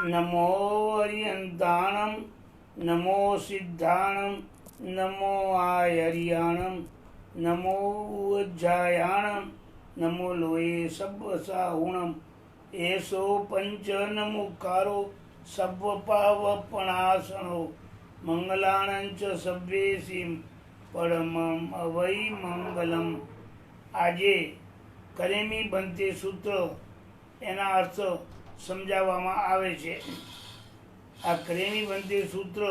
नमो अरियंताणं नमो सिद्धाणं नमो आयरियाणं नमो उज्जायाणं नमो लोये सब्बसाहुणं एषो पंचनमुकारो सब्बपावपणासनो મંગલાણંચ સભ્યેસીમ પરમમ અવૈ મંગલમ. આજે કરેમી બનતે સૂત્ર એના અર્થ સમજાવવામાં આવે છે. આ કરેમી બનતે સૂત્ર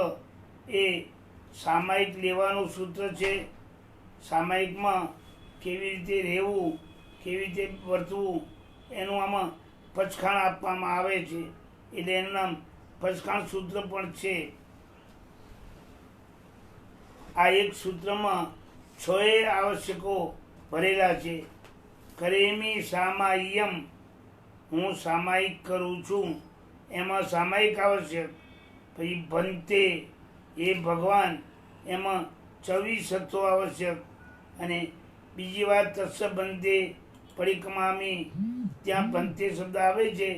એ સામાયિક લેવાનું સૂત્ર છે. સામાયિકમાં કેવી રીતે રહેવું, કેવી રીતે વર્તવું એનું આમાં પચખાણ આપવામાં આવે છે, એટલે એનું નામ પચખાણ સૂત્ર પણ છે. આ એક સૂત્રમાં 6 આવશ્યકો ભરેલા છે. કરેમી સામાયિયમ, હું સામાયિક કરું છું, એમાં સામાયિક આવશ્યક. પછી ભંતે, એ ભગવાન, એમાં 24 સત્વો આવશ્યક. અને બીજી વાત તત્સ બંતે પરિક્રમામી, ત્યાં ભંતે શબ્દ આવે છે,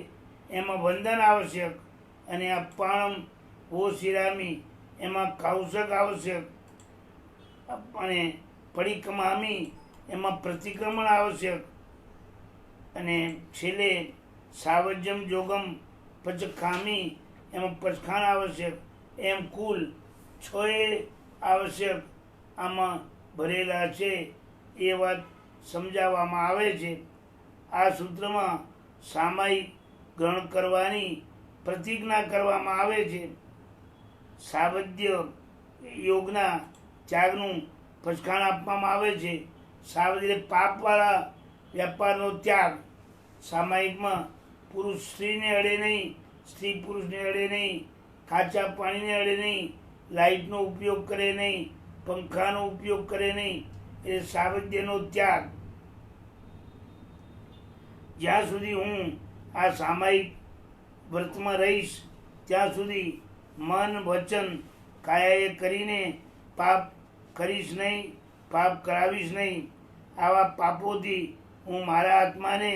એમાં વંદન આવશ્યક. અને અપ્પાણમ વો શિરામી, એમાં કૌશક આવશ્યક. અને પરિક્રમામી, એમાં પ્રતિક્રમણ આવશ્યક. અને છેલ્લે સાવજ્યમ જોગમ પચખામી, એમાં પચખાણ આવશ્યક. એમ કુલ 6 આવશ્યક આમાં ભરેલા છે. એ વાત સમજાવવામાં આવે છે. આ સૂત્રમાં સામાયિક ગ્રહણ કરવાની પ્રતિજ્ઞા કરવામાં આવે છે. સાવધ્ય યોગના ત્યાગનું પચખાણ આપવામાં આવે છે. સાવધ પાપવાળા વેપારનો ત્યાગ. સામાયિકમાં પુરુષ સ્ત્રીને અડે નહીં, સ્ત્રી પુરુષને અડે નહીં, કાચા પાણીને અડે નહીં, લાઇટનો ઉપયોગ કરે નહીં, પંખાનો ઉપયોગ કરે નહીં, એ સાવધ્યનો ત્યાગ. જ્યાં સુધી હું આ સામાયિક વ્રતમાં રહીશ ત્યાં સુધી મન વચન કાયાએ કરીને પાપ કરીશ નહીં, પાપ કરાવીશ નહીં. આવા પાપોથી હું મારા આત્માને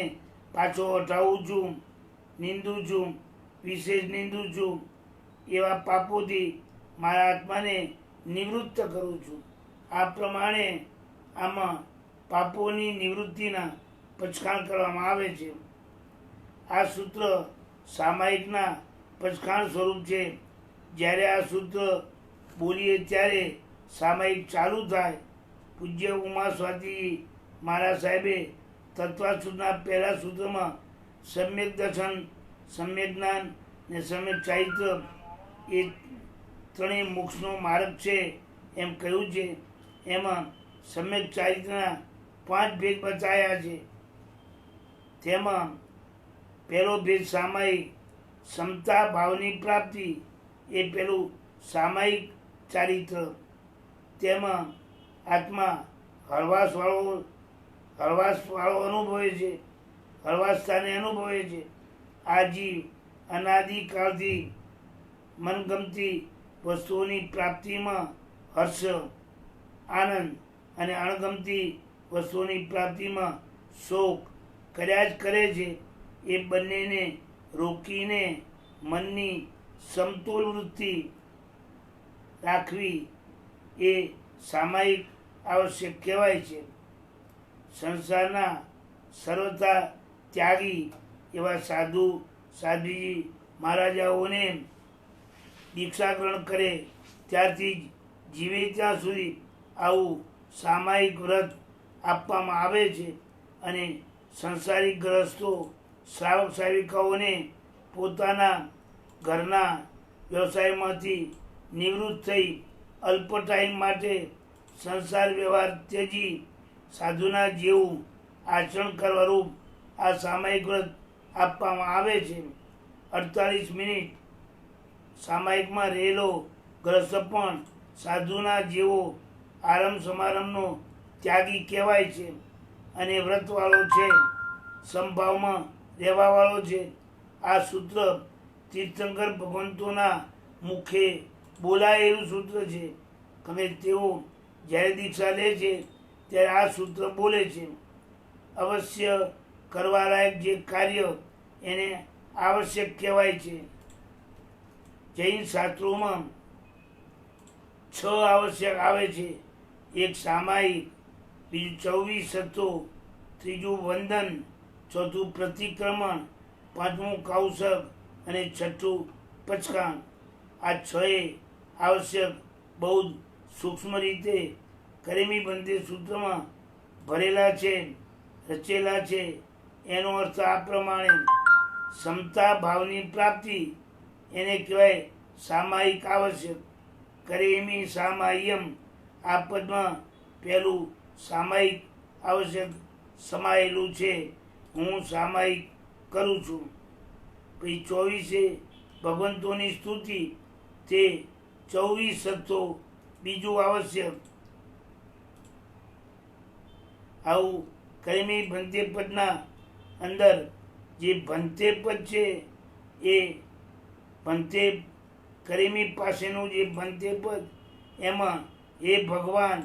પાછો હટાવું છું, નિંદું છું, વિશેષ નિંદું છું. એવા પાપોથી મારા આત્માને નિવૃત્ત કરું છું. આ પ્રમાણે આમાં પાપોની નિવૃત્તિના પચખાણ કરવામાં આવે છે. આ સૂત્ર સામાયિકના પચખાણ સ્વરૂપ છે. જ્યારે આ સૂત્ર બોલીએ ત્યારે સામાયિક ચાલુ થાય. પૂજ્ય ઉમા સ્વાતી મહારાજ સાહેબે તત્વાસુદના પહેલા સૂત્રમાં સમ્યક દર્શન, સમ્યક જ્ઞાન ને સમ્યક ચારિત્ર એ ત્રણેય મોક્ષનો માર્ગ છે એમ કહ્યું છે. એમાં સમ્યક ચારિત્રના 5 ભેદ બતાવ્યા છે. તેમાં પહેલો ભેદ સામાયિક ક્ષમતા ભાવની પ્રાપ્તિ, એ પેલું સામાયિક ચારિત્ર. તેમાં આત્મા હળવાશવાળો અનુભવે છે, હળવાશતાને અનુભવે છે. આ જીવ અનાદિકાળથી મનગમતી વસ્તુઓની પ્રાપ્તિમાં હર્ષ, આનંદ અને અણગમતી વસ્તુઓની પ્રાપ્તિમાં શોક કર્યા જ કરે છે. એ બંનેને રોકીને મનની સમતોલ વૃત્તિ રાખવી એ સામાયિક આવશ્યક કહેવાય છે. સંસારના સર્વથા ત્યાગી એવા સાધુ સાધ્વીજી મહારાજાઓને દીક્ષા ગ્રહણ કરે ત્યારથી જ જીવે ત્યાં સુધી આવું સામાયિક વ્રત આપવામાં આવે છે. અને સંસારિક ગ્રસ્તો શ્રાવક શ્રાવિકાઓને પોતાના ઘરના વ્યવસાયમાંથી નિવૃત્ત થઈ અલ્પ ટાઈમ માટે સંસાર વ્યવહાર ત્યજી સાધુના જેવું આચરણ કરવાનું આ સામાયિક વ્રત આપવામાં આવે છે. 48 મિનિટ સામાયિકમાં રહેલો ગ્રસ્ત પણ સાધુના જેવો આરંભ સમારંભનો ત્યાગી કહેવાય છે. અને વ્રતવાળો છે, સંભાવમાં રહેવાવાળો છે. આ સૂત્ર તીર્થંકર ભગવંતોના મુખે બોલાયેલું સૂત્ર છે. તમે તેઓ જ્યારે દીક્ષા લે છે ત્યારે આ સૂત્ર બોલે છે. અવશ્ય કરવા લાયક જે કાર્ય એને આવશ્યક કહેવાય છે. જૈન શાસ્ત્રોમાં 6 આવશ્યક આવે છે. એક સામાયિક, બીજું 24 સત્રો, ત્રીજું વંદન, ચોથું પ્રતિક્રમણ, પાંચમું કૌશક અને છઠ્ઠું પચકાણ. આ 6 આવશ્યક બહુ સૂક્ષ્મ રીતે કરેમી બંધે સૂત્રમાં ભરેલા છે, રચેલા છે. એનો અર્થ આ પ્રમાણે: સમતા ભાવની પ્રાપ્તિ એને કહેવાય સામાયિક આવશ્યક. કરેમી સામાય્યમ, આ પદમાં પહેલું સામાયિક આવશ્યક સમાયેલું છે. હું સામાયિક કરું છું. પછી 24 ભગવંતોની સ્તુતિ, તે 24 સત્રો, બીજું આવશ્યક. આવું કરેમી ભંતે પદના અંદર જે ભંતે પદ છે એ ભંતે કરેમી પાસેનું જે ભંતે પદ, એમાં એ ભગવાન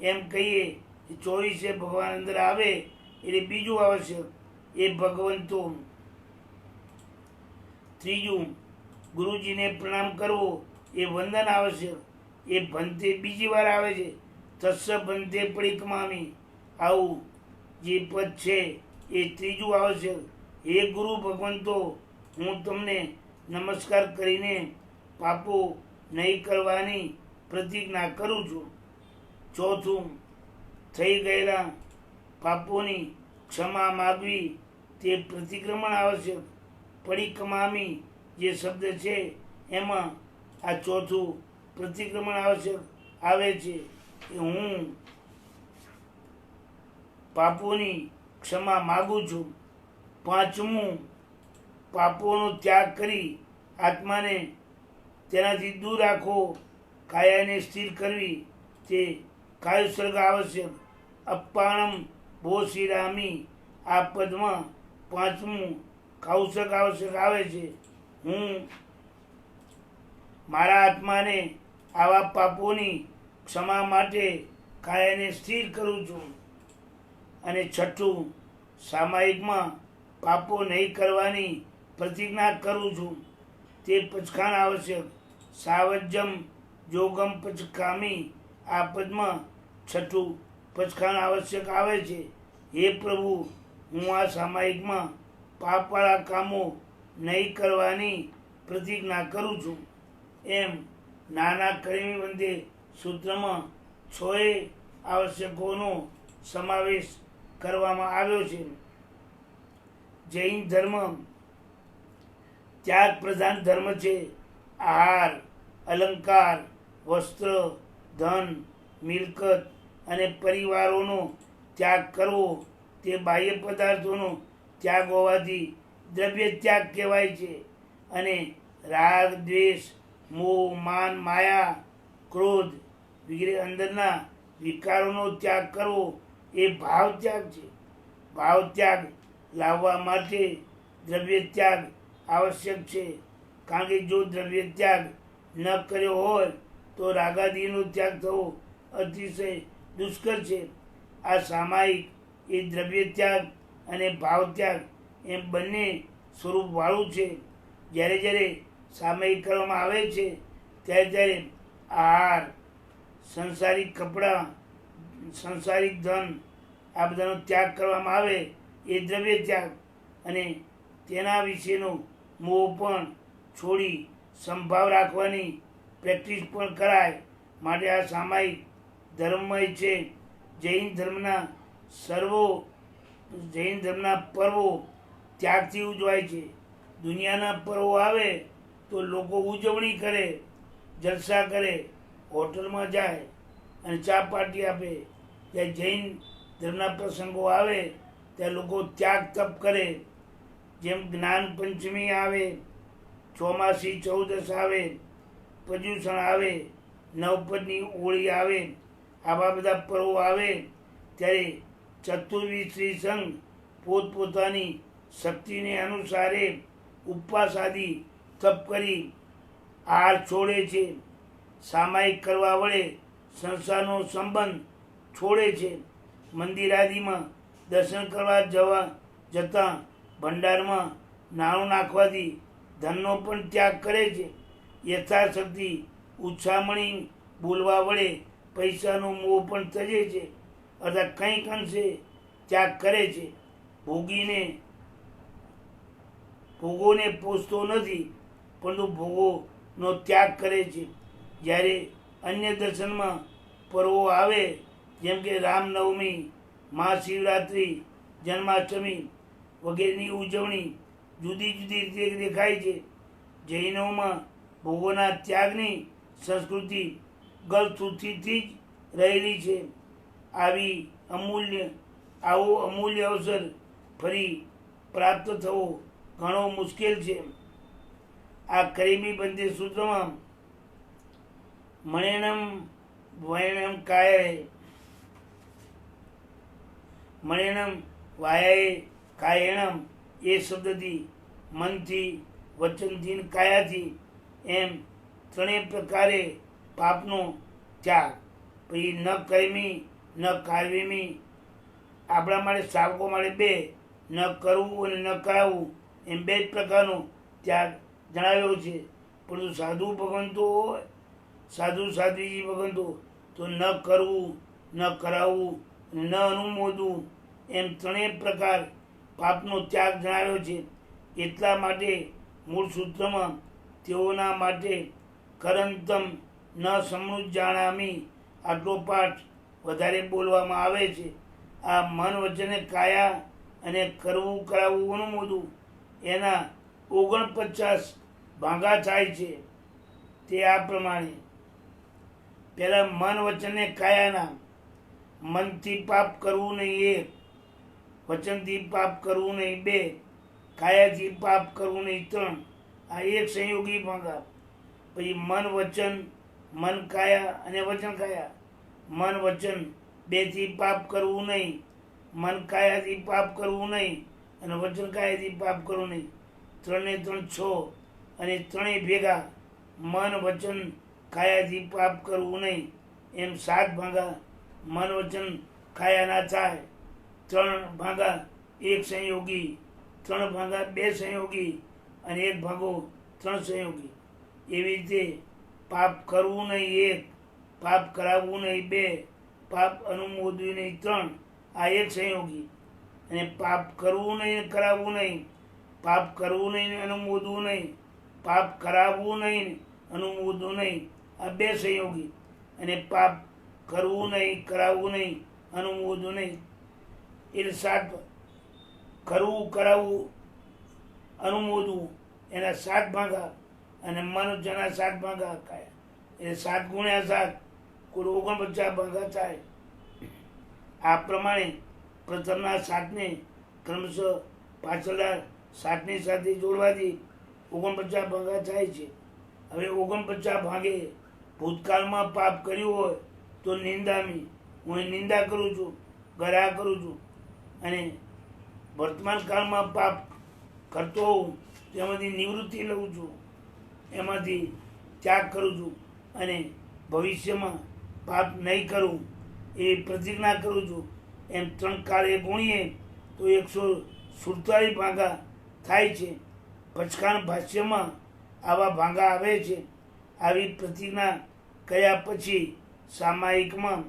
એમ કહીએ, 24 ભગવાન અંદર આવે એટલે બીજું આવશ્યક એ ભગવંતો. ત્રીજું ગુરુજીને પ્રણામ કરવો એ વંદન આવશ્યક. એ ભંતે બીજી વાર આવે છે. તસ્સ ભંતે પરિક્રમામી, આવું જે પદ છે એ ત્રીજું આવશ્યક. હે ગુરુ ભગવંતો, હું તમને નમસ્કાર કરીને પાપો નહીં કરવાની પ્રતિજ્ઞા કરું છું. ચોથું થઈ ગયેલા પાપોની ક્ષમા માગવી, તે પ્રતિક્રમણ આવશ્યક. પરિક્રમામી જે શબ્દ છે એમાં આ ચોથું પ્રતિક્રમણ આવશ્યક આવે છે. કે હું પાપોની ક્ષમા માગું છું. પાંચમું પાપોનો ત્યાગ કરી આત્માને તેનાથી દૂર રાખવો, કાયાને સ્થિર કરવી, તે કાયુસર્ગ આવશ્યક. અપ્પાણમ ભોશિરામી, આ પદમાં પાંચમું કૌશક આવશ્યક આવે છે. હું મારા આત્માને આવા પાપોની ક્ષમા માટે કાયાને સ્થિર કરું છું. અને છઠ્ઠું સામાયિકમાં પાપો નહીં કરવાની પ્રતિજ્ઞા કરું છું, તે પચખાણ આવશ્યક. સાવજ્યમ જોગમ પચકામી, આ પદમાં છઠ્ઠું પચખાણ આવશ્યક આવે છે. હે પ્રભુ, હું આ સામાયિકમાં પાપવાળા કામો નહીં કરવાની પ્રતિજ્ઞા કરું છું. એમ નાના કરેમી બંધે સૂત્રમાં 6 આવશ્યકોનો સમાવેશ કરવામાં આવ્યો છે. જૈન ધર્મ ત્યાગ પ્રધાન ધર્મ છે. આહાર, અલંકાર, વસ્ત્ર, ધન, મિલકત અને પરિવારોનો ત્યાગ કરવો તે બાહ્ય પદાર્થોનો ત્યાગ હોવાથી દ્રવ્ય ત્યાગ કહેવાય છે. અને રાગ, દ્વેષ, મોહ, માન, માયા, ક્રોધ વગેરે અંદરના વિકારોનો ત્યાગ કરવો એ ભાવ ત્યાગ છે. ભાવ ત્યાગ લાવવા માટે દ્રવ્ય ત્યાગ આવશ્યક છે. કારણ કે જો દ્રવ્ય ત્યાગ ન કર્યો હોય તો રાગાદિનો ત્યાગ થવો અતિશય દુષ્કર છે. આ સામાયિક એ દ્રવ્ય ત્યાગ અને ભાવ ત્યાગ એમ બંને સ્વરૂપવાળું છે. જ્યારે જ્યારે સામાયિક કરવામાં આવે છે ત્યારે ત્યારે આહાર, સંસારિક કપડાં, સંસારિક ધન, આ બધાનો ત્યાગ કરવામાં આવે એ દ્રવ્ય ત્યાગ. અને તેના વિશેનો મોહ પણ છોડી સંભાવ રાખવાની પ્રેક્ટિસ પણ કરાય. માટે આ સામાયિક ધર્મમય છે. જૈન ધર્મના પર્વો ત્યાગથી ઉજવાય છે. દુનિયાના પર્વો આવે તો લોકો ઉજવણી કરે, જલસા કરે, હોટલમાં જાય અને ચા પાર્ટી આપે. ત્યાં જૈન ધર્મના પ્રસંગો આવે ત્યાં લોકો ત્યાગ તપ કરે. જેમ જ્ઞાન પંચમી આવે, ચોમાસી ચૌદશ આવે, પર્યુષણ આવે, નવપદની હોળી આવે, આવા બધા પર્વો આવે ત્યારે ચતુર્વિધ શ્રી સંઘ પોતપોતાની શક્તિને અનુસારે ઉપવાસ આદિ તપ કરી આહાર છોડે છે. સામાયિક કરવા વડે સંસારનો સંબંધ છોડે છે. મંદિર આદિમાં દર્શન કરવા જતાં ભંડારમાં નાણું નાખવાથી ધનનો પણ ત્યાગ કરે છે. યથાશક્તિ ઉછામણી બોલવા વડે પૈસાનો મોહ પણ તજે છે, અર્થાત કંઈક અંશે ત્યાગ કરે છે. ભોગોને પોષતો નથી, પરંતુ ભોગોનો ત્યાગ કરે છે. જ્યારે અન્ય દર્શનમાં પર્વો આવે, જેમ કે રામનવમી, મહાશિવરાત્રિ, જન્માષ્ટમી વગેરેની ઉજવણી જુદી જુદી રીતે દેખાય છે. જૈનોમાં ભોગોના ત્યાગની સંસ્કૃતિ ગળથૂથીથી જ રહેલી છે. આવો અમૂલ્ય અવસર ફરી પ્રાપ્ત થવો ઘણો મુશ્કેલ છે. આ કરીમી બંધે સૂત્રમાં મણેનમ વયણમ કાયેણમ એ શબ્દથી મનથી, વચનથી ને કાયાથી એમ ત્રણેય પ્રકારે પાપનો ત્યાગ. પછી ન કર્મી ન કાર્યમી, આપણા માટે શ્રાવકો માટે બે, ન કરવું અને ન કરાવવું એમ બે જ પ્રકારનો ત્યાગ જણાવ્યો છે. પરંતુ સાધુ સાધ્વીજી ભગવંતો તો ન કરવું, ન કરાવવું, ન અનુમોદવું એમ ત્રણેય પ્રકાર પાપનો ત્યાગ જણાવ્યો છે. એટલા માટે મૂળ સૂત્રમાં તેઓના માટે કરંતમ ન સમૃદ્ધાણામી આટલો પાઠ વધારે બોલવામાં આવે છે. આ મન વચને કાયા અને કરવું, કરાવવું, અનુમોદવું એના 49 ભાગા થાય છે. તે આ પ્રમાણે: પહેલા મન વચને કાયાના. મનથી પાપ કરવું નહીં 1, વચનથી પાપ કરવું નહીં 2, કાયાથી પાપ કરવું નહીં 3. આ એક સંયોગી ભાગા. પછી મન વચન, મન કાયા અને વચન કાયા. મન વચન 2 થી પાપ કરવું નહીં, મન કાયાથી પાપ કરવું નહીં અને વચન કાયાથી પાપ કરવું નહીં. 3 ને 3 6 અને ત્રણેય ભેગા મન વચન કાયાથી પાપ કરવું નહીં એમ 7 ભાગા મન વચન કાયાના થાય. 3 ભાગા 1 સંયોગી, 3 ભાગા 2 સંયોગી અને 1 ભાગો 3 સંયોગી. એવી રીતે પાપ કરવું નહીં 1, પાપ કરાવવું નહીં 2, પાપ અનુમોદવું નહીં 3. આ 1 સંયોગી. અને પાપ કરવું નહીં, કરાવવું નહીં, પાપ કરવું નહીં, અનુમોદવું નહીં, પાપ કરાવવું નહીં, અનુમોદવું નહીં. આ 2 સંયોગી. અને પાપ કરવું નહીં, કરાવવું નહીં, અનુમોદવું નહીં એટલે 7. કરવું, કરાવવું, અનુમોદવું એના 7 ભાગા અને મન વચનના 7 ભાગા કાયા એટલે 7 ગુણ્યા 7 કુલ 49 ભાગા થાય. આ પ્રમાણે પ્રથમના 7ને ક્રમશઃ પાછળના 7ની સાથે જોડવાથી 49 ભાગા થાય છે. હવે 49 ભાગે ભૂતકાળમાં પાપ કર્યું હોય તો નિંદામી, હું નિંદા કરું છું, ગરાહ કરું છું. અને વર્તમાન કાળમાં પાપ કરતો હોઉં તેમાંથી નિવૃત્તિ લઉં છું, એમાંથી ત્યાગ કરું છું. અને ભવિષ્યમાં પાપ નહીં કરું એવી પ્રતિજ્ઞા કરું છું. એમ 3 કાળે ગુણીએ તો 147 ભાગા થાય છે. પચકાણ ભાષ્યમાં આવા ભાગા આવે છે. આવી પ્રતિજ્ઞા કર્યા પછી સામાયિકમાં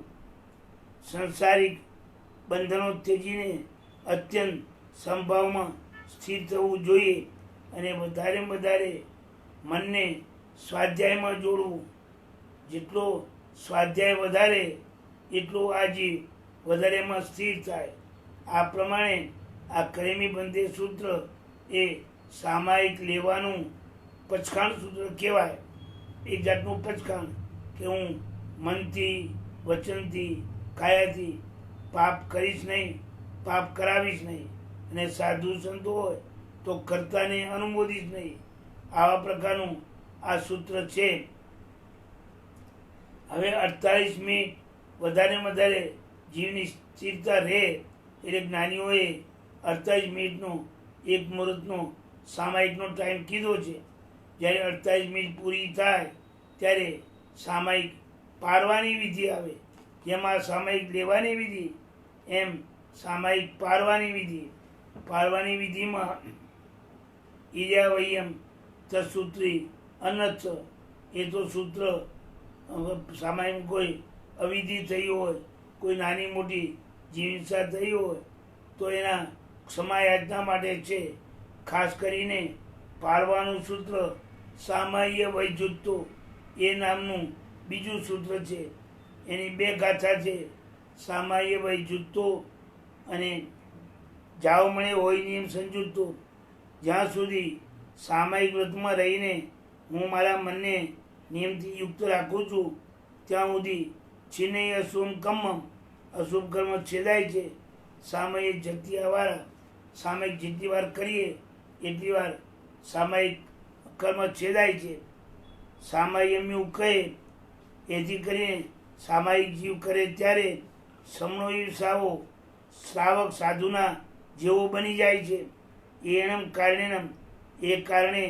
સંસારિક બંધનો ત્યજીને અત્યંત સંભાવમાં સ્થિર થવું જોઈએ અને વધારે મનને સ્વાધ્યાયમાં જોડવું. જેટલો સ્વાધ્યાય વધારે એટલો આ જીવ વધારેમાં સ્થિર થાય. આ પ્રમાણે આ કરીમી બંધે સૂત્ર એ સામાયિક લેવાનું પચખાણ સૂત્ર કહેવાય. એક જાતનું પચખાણ કે હું મનથી, વચનથી, કાયાથી પાપ કરીશ નહીં, પાપ કરાવીશ નહીં. અને સાધુ સંતો હોય તો કર્તાને અનુમોદીશ નહીં. આવા પ્રકારનું આ સૂત્ર છે. હવે 48 મિનિટ વધારે જીવની સ્થિરતા રહે એટલે જ્ઞાનીઓએ 48 મિનિટનો 1 મુહૂર્તનો સામાયિકનો ટાઈમ કીધો છે. જ્યારે 48 મિનિટ પૂરી થાય ત્યારે સામાયિક પાડવાની વિધિ આવે. જેમાં સામાયિક લેવાની વિધિ એમ સામાયિક પાડવાની વિધિ. પાડવાની વિધિમાં ઈર્યાવયમ તત્સૂત્રી અનથ એ તો સૂત્ર સામાયિક કોઈ અવિધિ થઈ હોય, કોઈ નાની મોટી જીવહિંસા થઈ હોય તો એના ક્ષમાયાચના માટે છે. ખાસ કરીને પાળવાનું સૂત્ર સામાય્ય વૈજુત્તો એ નામનું બીજું સૂત્ર છે. એની બે ગાથા છે, સામાય્ય વૈજુત્તો અને જાવમણે હોય નિયમ સંજુત્તો. જ્યાં સુધી સામાયિક વ્રતમાં રહીને હું મારા મનને નિયમથી યુક્ત રાખું છું ત્યાં સુધી છિન્નય અશુભ કર્મ, અશુભ કર્મ છેદાય છે. સામાયિક જગ્યાવાળા સામાયિક જેટલી વાર કરીએ એટલી વાર સામાયિક કર્મ છેદાય છે. સામાયમ્યું કહે એથી કરીને સામાયિક જીવ કરે ત્યારે સમનોય સાવો શ્રાવક સાધુના જેવો બની જાય છે. એણમ કારણેનમ એ કારણે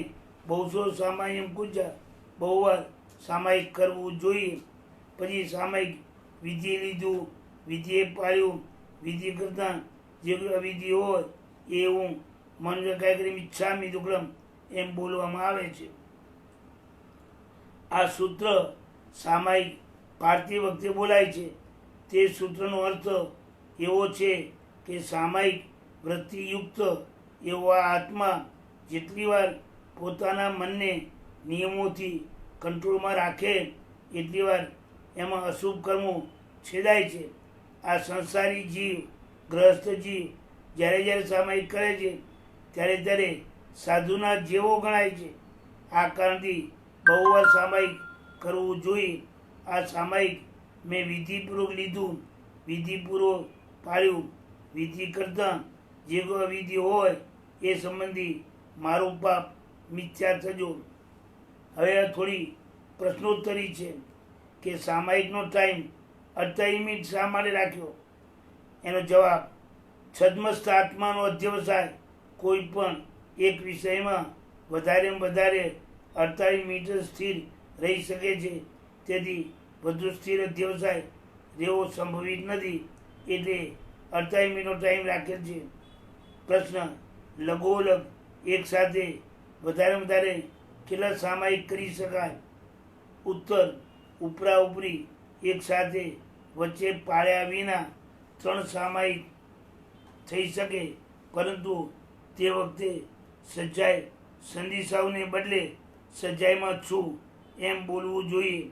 બહુશો સામાયિક કુજા બહુ વાર સામાયિક કરવું જોઈએ. પછી સામાયિક વિધિ લીધું, વિધિએ પાળ્યું, વિધિ કરતાં જે કોઈ અવિધિ હોય એ હું મન કાંઈ ઈચ્છામી દુક્કડમ એમ બોલવામાં આવે છે. આ સૂત્ર સામાયિક પાળતી વખતે બોલાય છે. તે સૂત્રનો અર્થ એવો છે કે સામાયિક વૃત્તિયુક્ત એવો આ આત્મા જેટલી વાર પોતાના મનને નિયમોથી કંટ્રોલમાં રાખે એટલી વાર એમાં અશુભ કર્મો છેદાય છે. આ સંસારી જીવ, ગ્રહસ્થ જીવ જ્યારે જ્યારે સામાયિક કરે છે ત્યારે ત્યારે સાધુના જેવો ગણાય છે. આ કારણથી બહુ વાર સામાયિક કરવું જોઈએ. આ સામાયિક મેં વિધિપૂર્વક લીધું, વિધિપૂર્વક પાળ્યું, વિધિ કરતાં જે કોઈ અવિધિ હોય એ સંબંધી મારું પાપ મિથ્યા થજો. હવે થોડી પ્રશ્નોત્તરી છે કે સામાયિકનો ટાઈમ 48 મિનિટ શા માટે રાખ્યો? એનો જવાબ, છદ્મસ્થ આત્માનો અધ્યવસાય કોઈ પણ એક વિષયમાં વધારેમાં વધારે 48 મિનિટ સ્થિર રહી શકે છે. તેથી વધુ સ્થિર અધ્યવસાય રહેવો સંભવિત નથી, એટલે 48 મિનિટનો ટાઈમ રાખેલ છે. પ્રશ્ન, લઘોલઘ એક સાથે વધારે વધારે કેટલા સામાયિક કરી શકાય? ઉત્તર, ઉપરા ઉપરી એક સાથે વચ્ચે પાળ્યા વિના 3 સામાયિક થઈ શકે, પરંતુ તે વખતે સજાય સંધિસાવને બદલે સજાયમાં છું એમ બોલવું જોઈએ.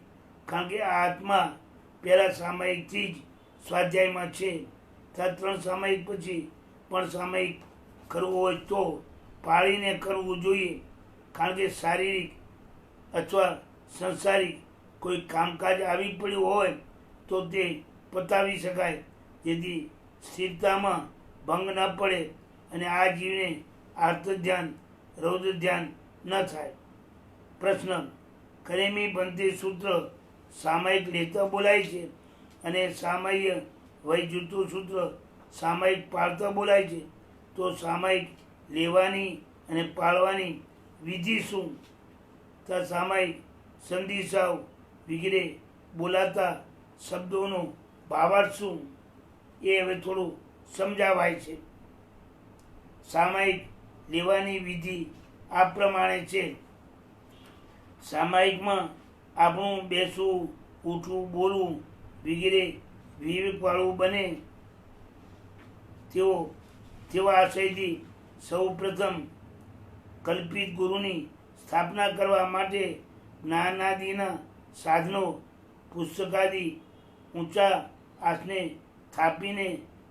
કારણ કે આ આત્મા પહેલાં સામાયિકથી જ સ્વાધ્યાયમાં છે. 3 સામાયિક પછી પણ સામાયિક કરવું હોય તો પાળીને કરવું જોઈએ. કારણ કે શારીરિક અથવા સંસારિક કોઈ કામકાજ આવી પડ્યું હોય તો તે પતાવી શકાય, જેથી સ્થિરતામાં ભંગ ન પડે અને આ જીવને આર્ત ધ્યાન, રૌદ્ર ધ્યાન ન થાય. પ્રશ્ન, કરેમી બંતે સૂત્ર સામાયિક લેતા બોલાય છે અને સામાય્ય વૈજુતું સૂત્ર સામાયિક પાળતા બોલાય છે, તો સામાયિક લેવાની અને પાળવાની વિધિ શું? તથા સામાયિક સંધિસાવ વગેરે બોલાતા શબ્દોનો ભાવાર્થ શું? એ હવે થોડું સમજાવાય છે. સામાયિક લેવાની વિધિ આ પ્રમાણે છે. સામાયિકમાં આપણું બેસવું, ઉઠવું, બોલવું વગેરે વિવેકવાળું બને તેવા આશયથી સૌ પ્રથમ કલ્પિત ગુરુની સ્થાપના કરવા માટે જ્ઞાનાદિના સાધનો, પુસ્તકાદિ ઊંચા આસને થાપીને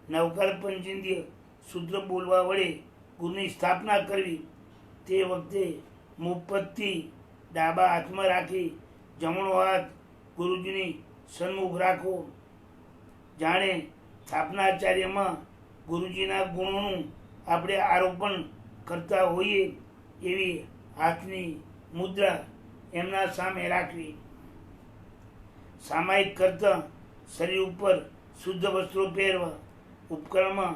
નવકાર પંચેન્દ્રિય સૂત્ર બોલવા વડે ગુરુની સ્થાપના કરવી. તે વખતે મુપત્તિ ડાબા હાથમાં રાખી જમણો હાથ ગુરુજીની સન્મુખ રાખો. જાણે સ્થાપનાચાર્યમાં ગુરુજીના ગુણોનું આપણે આરોપણ કરતા હોઈએ એવી હાથની મુદ્રા એમના સામે રાખવી. સામાયિક કરતાં શરીર ઉપર શુદ્ધ વસ્ત્રો પહેરવા, ઉપકરણમાં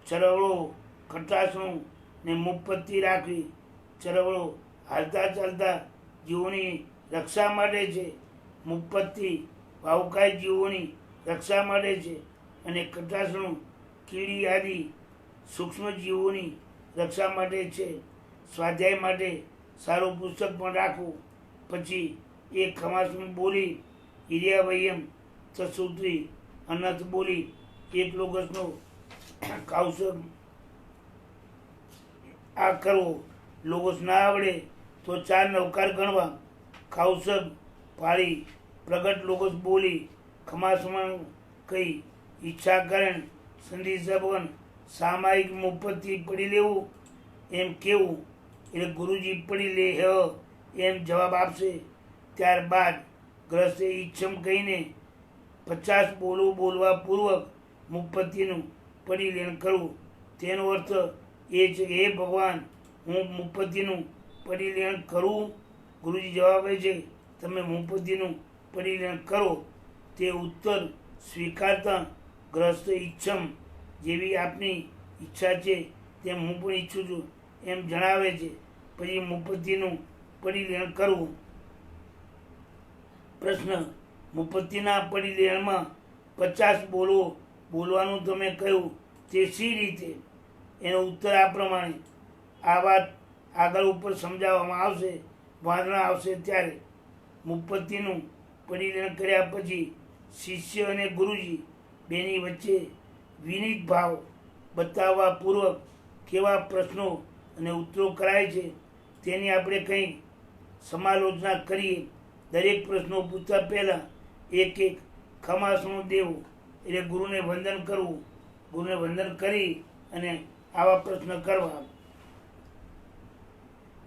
ચરવડો, કટાસણું ને મુપત્તિ રાખવી. ચરવડો હાલતા ચાલતા જીવોની રક્ષા માટે છે, મુપત્તિ ભાવકાય જીવોની રક્ષા માટે છે અને કટાસણું કીડી આદિ સૂક્ષ્મ જીવોની રક્ષા માટે છે. સ્વાધ્યાય માટે સારું પુસ્તક પણ રાખવું. પછી એ ખમાસમાં બોલી હિર્યાવયમ ચસુત્રી અનર્થ બોલી એક લોગસનો કાઉસબ આ કરવો. લોગસ ના આવડે તો 4 નવકાર ગણવા. કાઉસબ પાળી પ્રગટ લોગસ બોલી ખમાસમાં કહી ઈચ્છા કારણ સંધિ સબન સામાયિક મુપતથી પડી લેવું એમ કેવું. એટલે ગુરુજી પડી લે હ એમ જવાબ આપશે. ત્યારબાદ ગ્રસ્તે ઈચ્છમ કહીને 50 બોલવા પૂર્વક મુપત્તિનું પરિલેણ કરવું. તેનો અર્થ એ છે કે હે ભગવાન, હું મુપત્તિનું પરિલેણ કરું. ગુરુજી જવાબ આપે છે તમે મુપત્તિનું પરિલેણ કરો. તે ઉત્તર સ્વીકારતા ગ્રસ્ત ઈચ્છમ જેવી આપની ઈચ્છા છે તેમ હું પણ ઈચ્છું છું એમ જણાવે છે. પછી મુપત્તિનું પરિલેણ કરવું. પ્રશ્ન: મુપત્તિના પરિલેણમાં 50 બોલવાનું તમે કહ્યું તે શી રીતે? એનો ઉત્તર આ પ્રમાણે. આ વાત આગળ ઉપર સમજાવવામાં આવશે. વાંધણા આવશે ત્યારે. મુપત્તિનું પરિલેણ કર્યા પછી શિષ્ય અને ગુરુજી બેની વચ્ચે વિનીત ભાવ બતાવવા પૂર્વક કેવા પ્રશ્નો અને ઉત્તરો કરાય છે તેની આપણે કંઈક સમાલોચના કરીએ. દરેક પ્રશ્નો પૂછતા પહેલાં એક ખમાસણું દેવું એટલે ગુરુને વંદન કરવું. ગુરુને વંદન કરી અને આવા પ્રશ્ન કરવા.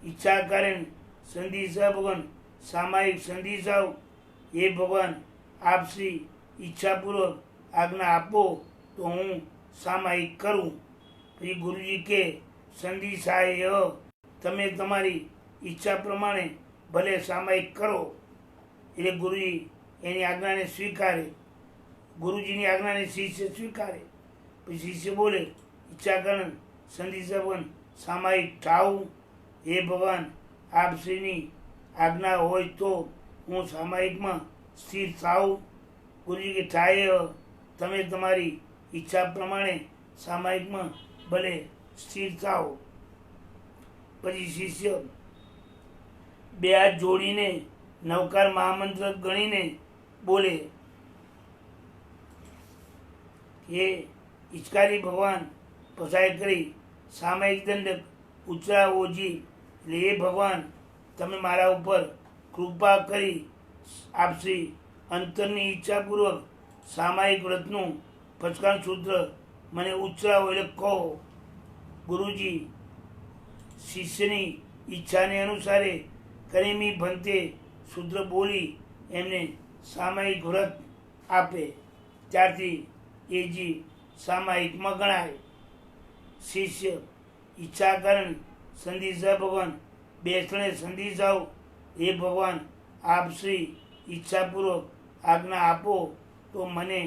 ઈચ્છા કારણ સંધિસા ભગવાન સામાયિક સંધિસાઓ. હે ભગવાન, આપ શ્રી ઈચ્છાપૂર્વક આજ્ઞા આપો તો હું સામાયિક કરું. પછી ગુરુજી કે સંધિસાય તમે તમારી ઈચ્છા પ્રમાણે ભલે સામાયિક કરો. એટલે ગુરુજી એની આજ્ઞાને સ્વીકારે. ગુરુજીની આજ્ઞાને શિષ્ય સ્વીકારે. પછી શિષ્ય બોલે ઈચ્છાકરણ સંધિસબન સામાયિક થાવું. હે ભગવાન, આપ શ્રીની આજ્ઞા હોય તો હું સામાયિકમાં સ્થિર થાઉં. ગુરુજી કે થાય તમે તમારી ઈચ્છા પ્રમાણે સામાયિકમાં ભલે સ્થિર થાઓ. પછી શિષ્ય 2 હાથ જોડીને નવકાર મહામંત્ર ગણીને બોલે હે ઈચ્છારી ભગવાન, પસાય કરી સામાયિક દંડક ઉચરા ઓજી. એટલે હે ભગવાન, તમે મારા ઉપર કૃપા કરી આપશી. અંતરની ઈચ્છાપૂર્વક સામાયિક વ્રતનું પચકાણ સૂત્ર મને ઉચ્ચારો એટલે કહો. ગુરુજી શિષ્યની ઈચ્છાને અનુસારે કરીમી ભંતે સૂત્ર બોલી એમને સામાયિક વ્રત આપે. ત્યારથી એજી સામાયિકમાં ગણાય. શિષ્ય ઈચ્છા કારણ સંધિસા ભગવાન બેસણે સંધિસાઓ. હે ભગવાન, આપ શ્રી ઈચ્છાપૂર્વક આજ્ઞા આપો તો મને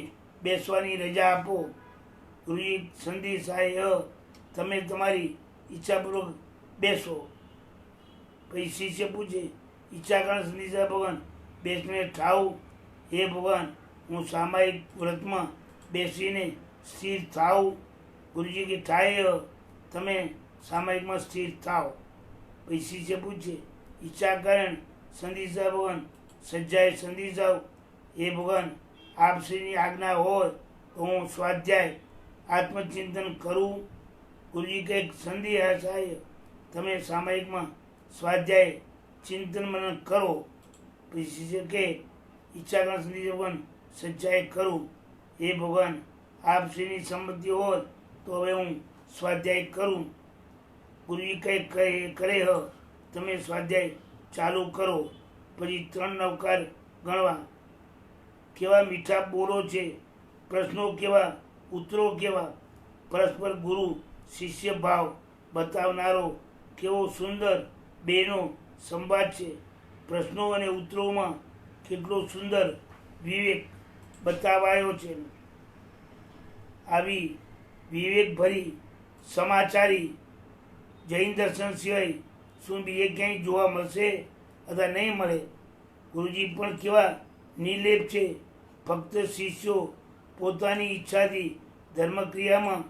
બેસવાની રજા આપો. ગુરુજી સંધિસાય તમે તમારી ઈચ્છાપૂર્વક બેસો. પછી શિષ્ય પૂછે ઈચ્છા કારણ સંધિસા ભગવાન બેસને થાવું. હે ભગવાન, હું સામાયિક વ્રતમાં બેસીને સ્થિર થાઉં. ગુરુજી કે થાય તમે સામાયિકમાં સ્થિર થાવ. પછી શિષ્ય પૂછે ઈચ્છા કારણ સંધિસા ભગવાન સજ્જાએ સંધિસાઓ. હે ભગવાન, આપ શ્રીની આજ્ઞા હોય તો હું સ્વાધ્યાય આત્મચિંતન કરું. ગુરુજી કંઈક સંધિ સાહેબ તમે સામાયિકમાં સ્વાધ્યાય ચિંતન મનન કરો. પછી શિષ્ય કે ઈચ્છા કારણ સંધિ ભગવાન સજ્જાએ કરું. હે ભગવાન, આપ શ્રીની સંમતિ હોય તો હવે હું સ્વાધ્યાય કરું. ગુરુજી કંઈક કરે તમે સ્વાધ્યાય ચાલુ કરો. પછી 3 નવકાર ગણવા. કેવા મીઠા બોલો છે, પ્રશ્નો કેવા, ઉત્તરો કેવા. પરસ્પર ગુરુ શિષ્ય ભાવ બતાવનારો કેવો સુંદર બેનો સંવાદ છે. પ્રશ્નો અને ઉત્તરોમાં કેટલો સુંદર વિવેક બતાવાયો છે. આવી વિવેકભરી સમાચારી જૈન દર્શન સિવાય શું બીજે ક્યાંય જોવા મળશે અથવા નહીં મળે. ગુરુજી પણ કેવા નિર્લેપ છે. ફક્ત શિષ્યો પોતાની ઈચ્છાથી ધર્મક્રિયામાં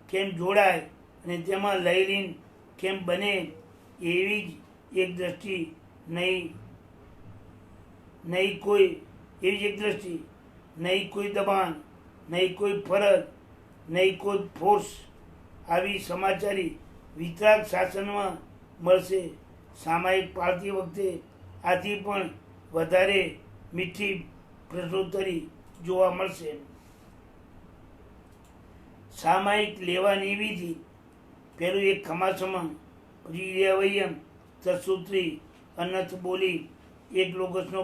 કેમ જોડાય અને તેમાં લયલીન કેમ બને એવી જ એક દ્રષ્ટિ નહીં નહીં કોઈ એવી જ એક દ્રષ્ટિ, નહીં કોઈ દબાણ, નહીં કોઈ ફરજ, નહીં કોઈ ફોર્સ. આવી સમાચારી વિતરાગ શાસનમાં મળશે. સામાયિક પાળતી વખતે આથી પણ વધારે મીઠી પ્રશ્નોત્તરી જોવા મળશે. સામાયિક લેવાની વિધિ: પહેલું એક ખમાસમાં, પછી રેવૈયમ, તત્સૂત્રી, અનથ બોલી, એક લોગસનો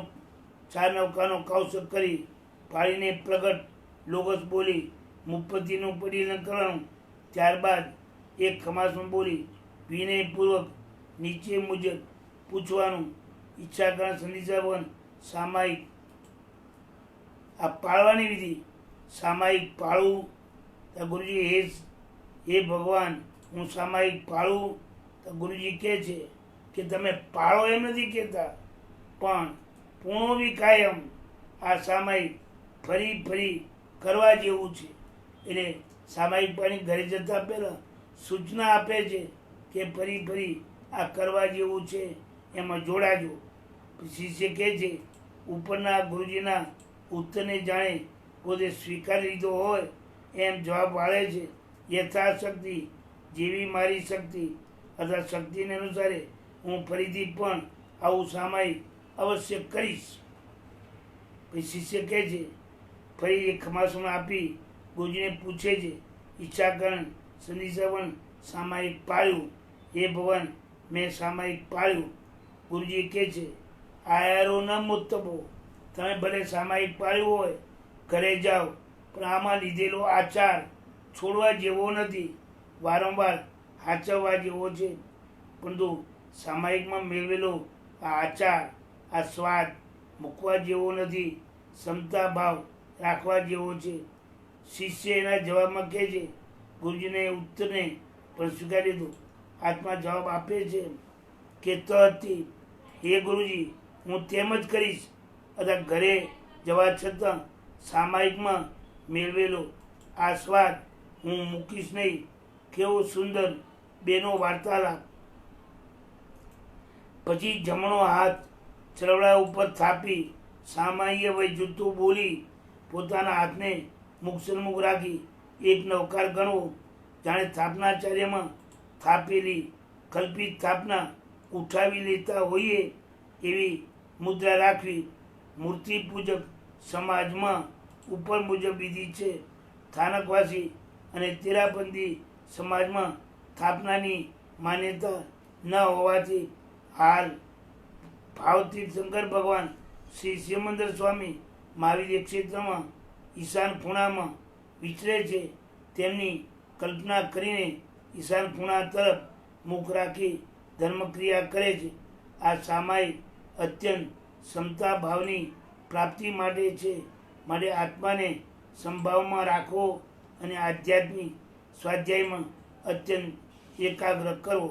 4 નૌકાનો કૌશક કરી પાડીને પ્રગટ લોગસ બોલી મુપત્તિનું પરિણામ કરવાનું. ત્યારબાદ એક ખમાસમાં બોલી વિનયપૂર્વક નીચે મુજબ પૂછવાનું. ઈચ્છાકરણ સંધિસાવન સામાયિક. આ પાળવાની વિધિ: સામાયિક પાળવું. તો ગુરુજી હે ભગવાન, હું સામાયિક પાળું. તો ગુરુજી કહે છે કે તમે પાળો એમ નથી કહેતા, પણ પૂર્ણો બી કાયમ. આ સામાયિક ફરી ફરી કરવા જેવું છે. એટલે સામાયિક પાણી ઘરે જતા પહેલાં સૂચના આપે છે કે ફરી ફરી આ કરવા જેવું છે, એમાં જોડાજો. શિષ્ય કહે છે ઉપરના ગુરુજીના ઉત્તરને જાણે પોતે સ્વીકારી લીધો હોય એમ જવાબ વાળે છે. યથાશક્તિ, જેવી મારી શક્તિ અથવા શક્તિને અનુસારે હું ફરીથી પણ આવું સામાયિક અવશ્ય કરીશ. પછી શિષ્ય કહે છે, ફરી એક ખમાસમાં આપી ગુરુજીને પૂછે છે, ઈચ્છાકરણ સંધિશ્રવણ સામાયિક પાળ્યું? હે ભગવાન, મેં સામાયિક પાળ્યું. ગુરુજી કહે છે, આયારો ન મુત્તબો, તમે ભલે સામાયિક પાળ્યું હોય, ઘરે જાઓ, પણ આમાં લીધેલો આચાર છોડવા જેવો નથી, વારંવાર સાચવવા જેવો છે. પરંતુ સામાયિકમાં મેળવેલો આ આચાર, આ સ્વાદ મૂકવા જેવો નથી, ક્ષમતા ભાવ રાખવા જેવો છે. શિષ્ય એના જવાબમાં કહે છે, ગુરુજીને ઉત્તરને પણ સ્વીકારી લીધો. આત્મા જવાબ આપે છે કે તથી, હે ગુરુજી, હું તેમ જ કરીશ. અથવા ઘરે જવા છતાં સામાયિકમાં મેળવેલો આ સ્વાદ હું મૂકીશ નહીં. કેવો સુંદર બેનો વાર્તાલાપ. પછી જમણો હાથ ચરવડા ઉપર થાપી સામાન્ય વય જૂતું બોલી પોતાના હાથને મુખ રાખી એક નવકાર ગણવો, જાણે સ્થાપનાચાર્યમાં થાપેલી કલ્પિત સ્થાપના ઉઠાવી લેતા હોઈએ એવી મુદ્રા રાખવી. મૂર્તિ પૂજક સમાજમાં ઉપર મુજબ વિધિ છે. સ્થાનકવાસી અને તેરાપંથી સમાજમાં સ્થાપનાની માન્યતા ન હોવાથી હાલ ભાવતીર્થ શંકર ભગવાન શ્રી સિમંદર સ્વામી મહાવીર ક્ષેત્રમાં ઈશાન ખૂણામાં વિચરે છે. તેમની કલ્પના કરીને ઈશાન ખૂણા તરફ મુખ રાખી ધર્મક્રિયા કરે છે. આ સામાયિક અત્યંત ક્ષમતા ભાવની પ્રાપ્તિ માટે છે. માટે આત્માને સંભાવમાં રાખવો અને આધ્યાત્મિક સ્વાધ્યાયમાં અત્યંત એકાગ્ર કરવો.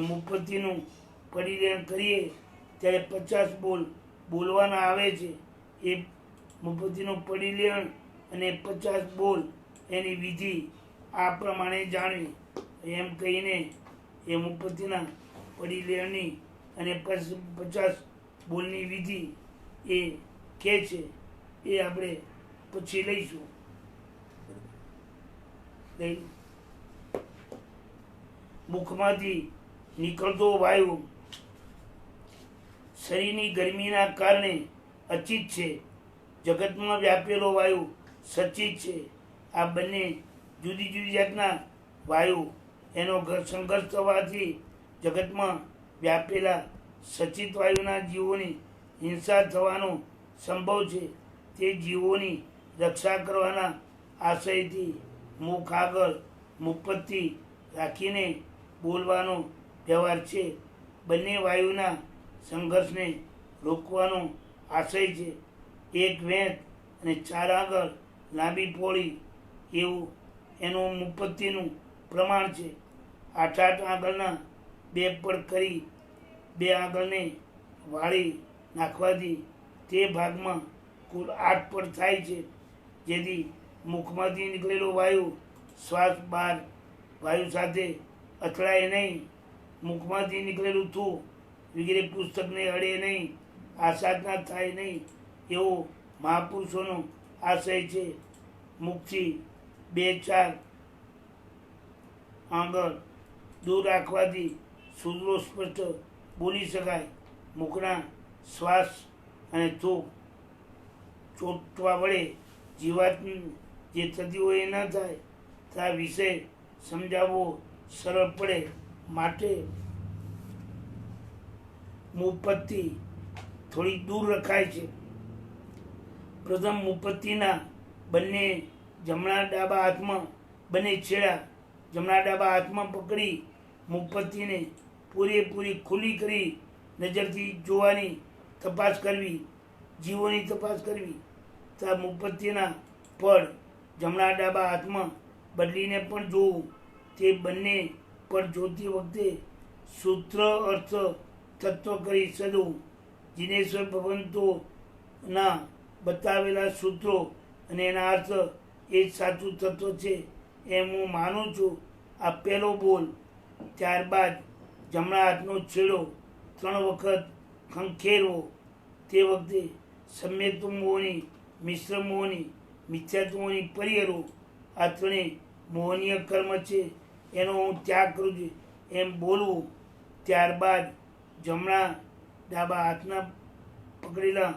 મુપત્તિનું પરિલેણ કરીએ ત્યારે 50 બોલ બોલવાના આવે છે. એ મુપત્તિનું પરિલેણ અને 50 બોલ એની વિધિ આ પ્રમાણે જાણવી. એમ કહીને એ મુપત્તિના પરિલેણની અને 50 બોલની વિધિ એ કહે છે. એ આપણે પછી લઈશું. મુખમાંથી નીકળતો વાયુ શરીરની ગરમીના કારણે અચિત છે. જગતમાં વ્યાપેલો વાયુ સચિત છે. આ બંને જુદી જુદી જાતના વાયુ એનો સંઘર્ષ થવાથી જગતમાં વ્યાપેલા સચિત વાયુના જીવોની હિંસા થવાનો સંભવ છે. તે જીવોની રક્ષા કરવાના આશયથી મુખ આગળ મુપત્તિ રાખીને બોલવાનો વ્યવહાર છે. બંને વાયુના સંઘર્ષને રોકવાનો આશય છે. એક વેંત અને 4 આગળ લાંબી પોળી એવું એનું મુપત્તિનું પ્રમાણ છે. 8 આગળના 2 પડ કરી 2 આગળને વાળી નાખવાથી તે ભાગમાં કુલ 8 પડ થાય છે. જેથી મુખમાંથી નીકળેલો વાયુ શ્વાસ બહાર વાયુ સાથે અથડાય નહીં. મુખમાંથી નીકળેલું થૂ વગેરે પુસ્તકને અડે નહીં. આસાધના થાય નહીં એવો મહાપુરુષોનો આશય છે. મુખથી 2-4 આંગળ દૂર રાખવાથી શુદ્રો સ્પષ્ટ બોલી શકાય. મુખના શ્વાસ અને થૂક ચોટવા વડે જીવાત જે થતી હોય એ ન થાય. આ વિષય સમજાવવો સરળ પડે માટે મુપત્તિ થોડી દૂર રખાય છે. પ્રથમ મુપત્તિના બંને જમણા ડાબા હાથમાં બંને છેડા જમણા ડાબા હાથમાં પકડી મુપત્તિને પૂરેપૂરી ખુલ્લી કરી નજરથી જોવાની તપાસ કરવી, જીવોની તપાસ કરવી. તથા મુપત્તિના પડ જમણા ડાબા હાથમાં બદલીને પણ જોવું. તે બંને પડ જોતી વખતે સૂત્ર અર્થ તત્વ કરી સદવું. જીનેશ્વર ભગવંતોના બતાવેલા સૂત્રો અને એના અર્થ એ જ સાચું તત્વ છે એમ હું માનું છું. આ પહેલો બોલ. ત્યારબાદ જમણા હાથનો છેડો 3 વખત ખંખેરવો. તે વખતે સમ્યક્ મોહની, મિશ્ર મોહની, મિથ્યાત્વ મોહની પરિહરો. આ ત્રણેય મોહનીય કર્મ છે, એનો હું ત્યાગ કરું છું એમ બોલવું. ત્યારબાદ જમણા ડાબા હાથના પકડેલા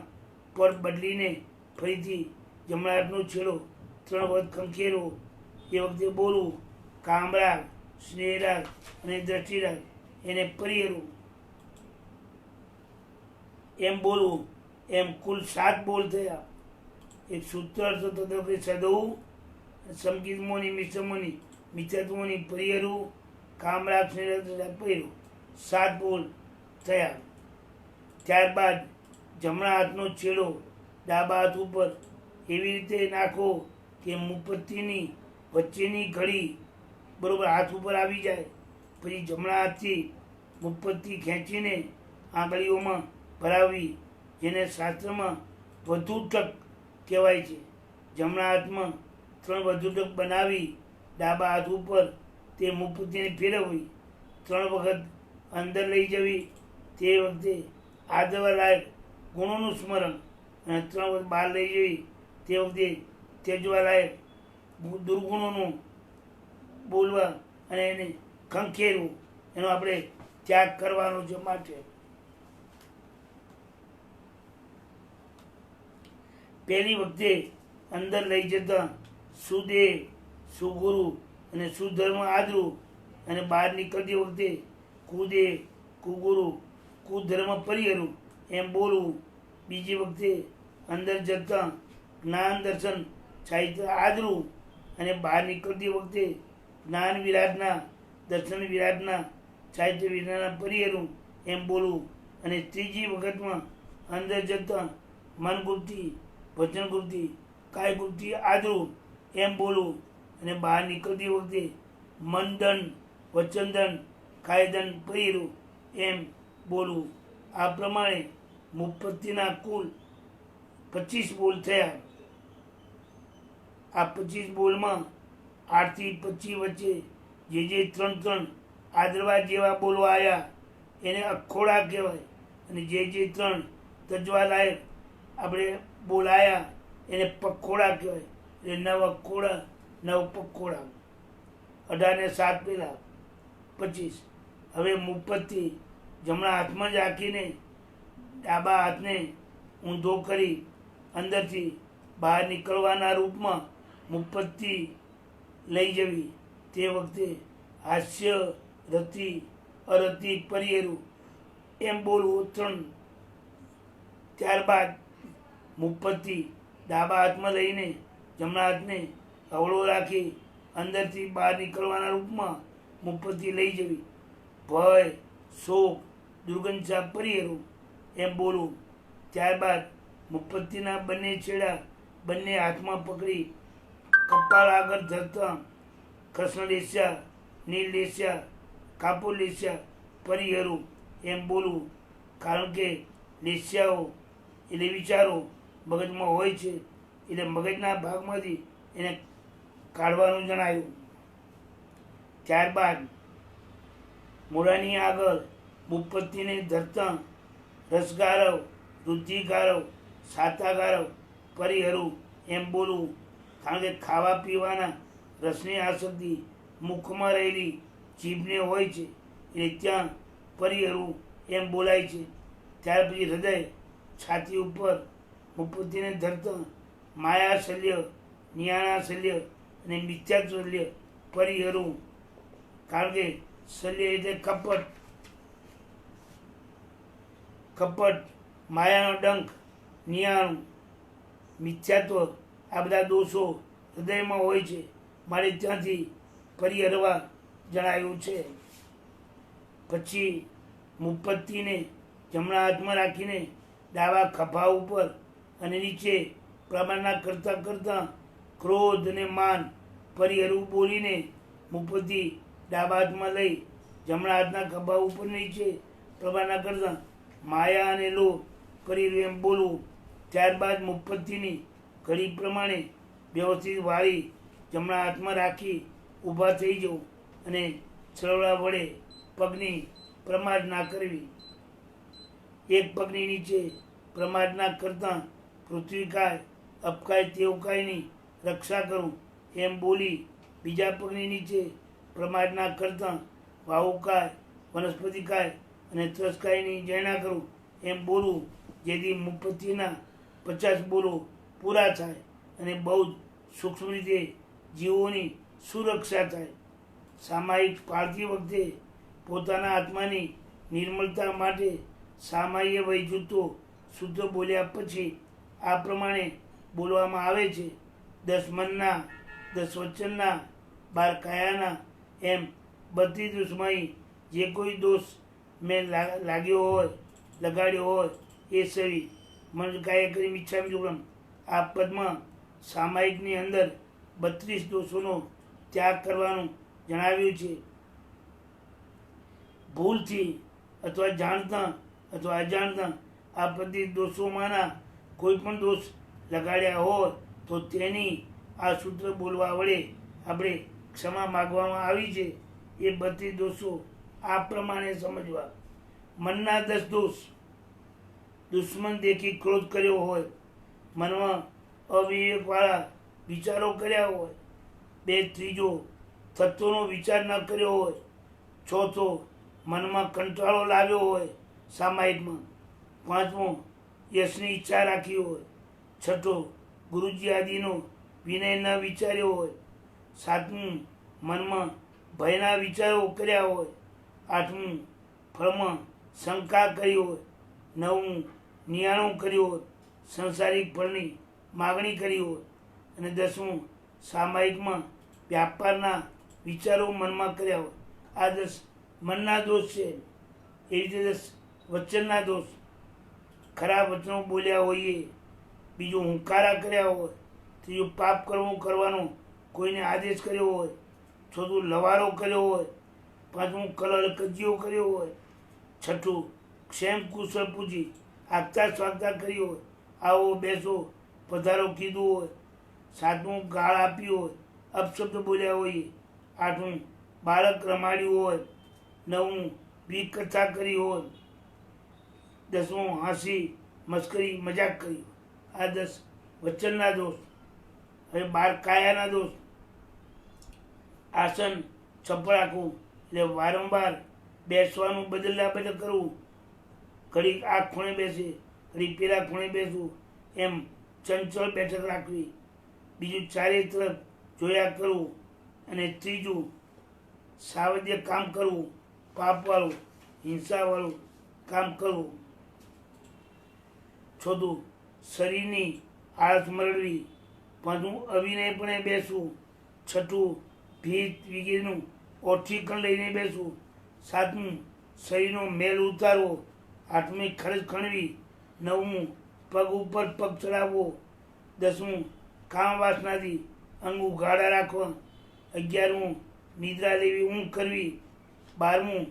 પડ બદલીને ફરીથી જમણા હાથનો છેડો 3 વખત ખંખેરવો. એ વખતે બોલવું કામરાગ, સ્નેહરાગ અને દ્રષ્ટિરાગ એને પરિહરવું એમ બોલવું. એમ કુલ 7 બોલ થયા. એક સૂત્ર અર્થ તત્વ સદવું, સમકિત મોની, મિશ્ર મોની, મિથ્યાત્વ મોની પરિહરવું, કામરાગ, સ્નેહરાગ પરિહરવું. 7 બોલ થયા. ત્યારબાદ જમણા હાથનો છેડો ડાબા હાથ ઉપર એવી રીતે નાખો કે મુપત્તિની વચ્ચેની ઘડી બરોબર હાથ ઉપર આવી જાય. પછી જમણા હાથથી મુપત્તિ ખેંચીને આંગળીઓમાં ભરાવવી, જેને શાસ્ત્રમાં વધુટક કહેવાય છે. જમણા હાથમાં 3 વધુટક બનાવી ડાબા હાથ ઉપર તે મુપત્તિને ફેરવવી. 3 વખત અંદર લઈ જવી. તે વખતે આદરવા લાયક ગુણોનું સ્મરણ. અને 3 વખત બહાર લઈ જવી. તે વખતે ત્યજવા લાયક દુર્ગુણોનું બોલવા અને એને ખંખેરવું. એનો આપણે ત્યાગ કરવાનો છે. માટે પહેલી વખતે અંદર લઈ જતા સુદેહ, સુગુરુ અને સુધર્મ આદરું. અને બહાર નીકળતી વખતે કુદેહ, કુગુરુ, કુધર્મ પરિહરું એમ બોલવું. બીજી વખતે અંદર જતા જ્ઞાન, દર્શન, સાહિત્ય આદરું. અને બહાર નીકળતી વખતે જ્ઞાન વિરાટના, દર્શન વિરાટના, સાહિત્ય વિરાટના પરિહરું એમ બોલવું. અને ત્રીજી વખતમાં અંદર જતા મન ગુપ્તિ, વચન ગુપ્તિ, કાય ગુપ્તિ આદરું એમ બોલવું. અને બહાર નીકળતી વખતે મનદંડ, વચનદંડ, કાયદંડ પરિહરું એમ બોલવું. આ પ્રમાણે મુપત્તિના કુલ 25 બોલ થયા. આ 25 બોલમાં 8 થી 25 વચ્ચે જે 3 આદરવા જેવા બોલો આવ્યા એને અખોડા કહેવાય. અને જે 3 તજવા લાયક આપણે બોલાયા એને પખોડા કહેવાય. એટલે 9 અખોડા, 9 પખોડા. 18 ને 7 પેલા 25. હવે મુપત્તિ જમણા હાથમાં જ રાખીને ડાબા હાથને ઊંધો કરી અંદરથી બહાર નીકળવાના રૂપમાં મુપત્તિ લઈ જવી. તે વખતે હાસ્ય, રતિ, અરતિ પરિહરું એમ બોલવું 3. ત્યારબાદ મુપત્તિ ડાબા હાથમાં લઈને જમણા હાથને અવળો રાખી અંદરથી બહાર નીકળવાના રૂપમાં મુપત્તિ લઈ જવી. ભય, શોક, દુર્ગંધા પરિહરું એમ બોલવું. ત્યારબાદ મુપત્તિના બંને છેડા બંને હાથમાં પકડી કપાળ આગળ ધરતા કૃષ્ણ લેસ્યા, નીલ લેસ્યા, કાપુર લેસ્યા પરિહરું એમ બોલવું. કારણ કે લેસ્યાઓ એટલે વિચારો મગજમાં હોય છે, એટલે મગજના ભાગમાંથી એને કાઢવાનું જણાયું. ત્યારબાદ મોઢાની આગળ મુપત્તિને ધરતા રસગારવ વૃદ્ધિકારક સાતાકારક પરિહરું એમ બોલવું. કારણ કે ખાવા પીવાના રસની આસક્તિ મુખમાં રહેલી જીભને હોય છે એટલે ત્યાં પરિહરું એમ બોલાય છે. ત્યાર પછી હૃદય છાતી ઉપર મુપત્તિને ધરતા માયાશલ્ય નિયાણાશલ્ય અને મિથ્યાશલ્ય પરિહરું. કારણ કે શલ્ય એટલે કપટ માયાનો ડંખ નિયાણું મિથ્યાત્વ આ બધા દોષો હૃદયમાં હોય છે મારે ત્યાંથી પરિહરવા જણાવ્યું છે. પછી મુપત્તિને જમણા હાથમાં રાખીને ડાબા ખભા ઉપર અને નીચે પ્રમાણના કરતાં કરતાં ક્રોધ અને માન પરિહરવું બોલીને મુપત્તિ ડાબા હાથમાં લઈ જમણા હાથના ખભા ઉપર નીચે પ્રમાણના કરતાં માયા અને લોભ પરિહરવું એમ બોલવું. ત્યારબાદ મુપત્તિની ઘડી પ્રમાણે વ્યવસ્થિત વાળી જમણા હાથમાં રાખી ઊભા થઈ જવું અને છરવડા વડે પગની પ્રમાદ ના કરવી. એક પગની નીચે પ્રમાદ ના કરતાં પૃથ્વીકાય અપકાય તેવકાયની રક્ષા કરું એમ બોલી બીજા પગની નીચે પ્રમાદ ના કરતાં વાહુકાય વનસ્પતિકાય અને ત્રસકાયની જયના કરું એમ બોલવું. જેથી મુપત્તિના 50 બોલો પૂરા થાય અને બહુ સૂક્ષ્મ રીતે જીવોની સુરક્ષા થાય. સામાયિક પાળતી વખતે પોતાના આત્માની નિર્મળતા માટે સામાન્ય વૈજૂતો શુદ્ધ બોલ્યા પછી આ પ્રમાણે બોલવામાં આવે છે. 10 મનના 10 વચનના 12 કાયાના એમ બધી દોષમાં જે કોઈ દોષ મેં લાગ્યો હોય લગાડ્યો હોય એ સવી મન કાય કરી ઈચ્છા જોગમ. આ પદમાં સામાયિકની અંદર 32 દોષોનો ત્યાગ કરવાનું જણાવ્યું છે. ભૂલથી અથવા જાણતા અથવા અજાણતા આ બધી દોષોમાંના કોઈ પણ દોષ લગાડ્યા હોય તો તેની આ સૂત્ર બોલવા વડે આપણે ક્ષમા માગવામાં આવી છે. એ બધી દોષો આ પ્રમાણે સમજવા. મનના 10 દોષ. દુશ્મન દેખી ક્રોધ કર્યો હોય, મનમાં અવિવેકવાળા વિચારો કર્યા હોય, 2 ત્રીજો તત્વોનો વિચાર ન કર્યો હોય, ચોથો મનમાં કંટાળો લાવ્યો હોય સામાયિકમાં, 5મો યશની ઈચ્છા રાખી હોય, 6થો ગુરુજી આદિનો વિનય ન વિચાર્યો હોય, 7મું મનમાં ભયના વિચારો કર્યા હોય, 8મું ફળમાં શંકા કરી હોય, 9મું નિયાણું કર્યું હોય, સંસારિક ફળની માગણી કરી હોય અને 10મું સામાયિકમાં વ્યાપારના વિચારો મનમાં કર્યા હોય. આ 10 મનના દોષ છે. એ રીતે 10 વચનના દોષ. ખરાબ વચનો બોલ્યા હોઈએ, બીજું હુંકારા કર્યા હોય, ત્રીજું પાપ કરવાનો કોઈને આદેશ કર્યો હોય, ચોથું લવારો કર્યો હોય, 5મું કલળ કજિયો કર્યો હોય, 6થું ક્ષેમ કુશળ પૂજી આગતા સ્વાગતા કરી હોય, આવો બેસો પધારો કીધું હોય, 7મું ગાળ આપી હોય, અપશબ્દ બોલ્યા હોઈએ, 8મું બાળક રમાડ્યું હોય, 9મું બીક કથા કરી હોય, 10મું હાંસી મસ્કરી મજાક કરી. આ 10 વચનના દોષ. હવે 12 કાયાના દોષ. આસન ચપ્પલ રાખવું એટલે વારંવાર બેસવાનું બદલ્યા બદલ કરવું. ઘડીક આ ખૂણે બેસે, ઘડીક પેલા ખૂણે બેસવું, એમ ચંચળ બેઠક રાખવી. બીજું ચારે તરફ જોયા કરવું. અને ત્રીજું સાવધ્ય કામ કરવું, પાપવાળું હિંસાવાળું કામ કરવું. ચોથું શરીરની આળસ મરડવી. 5મું અવિનયપણે બેસવું. 6થું ભીત વગેરેનું ઓઠીકણ લઈને બેસવું. 7મું શરીરનો મેલ ઉતારવો. 8મી ખર્ચ ખણવી. 9મું પગ ઉપર પગ ચડાવવો. 10મું કામ વાસનાથી અંગ ઉઘાડા રાખવા. 11મું નિદ્રા લેવી ઊંઘ કરવી. 12મું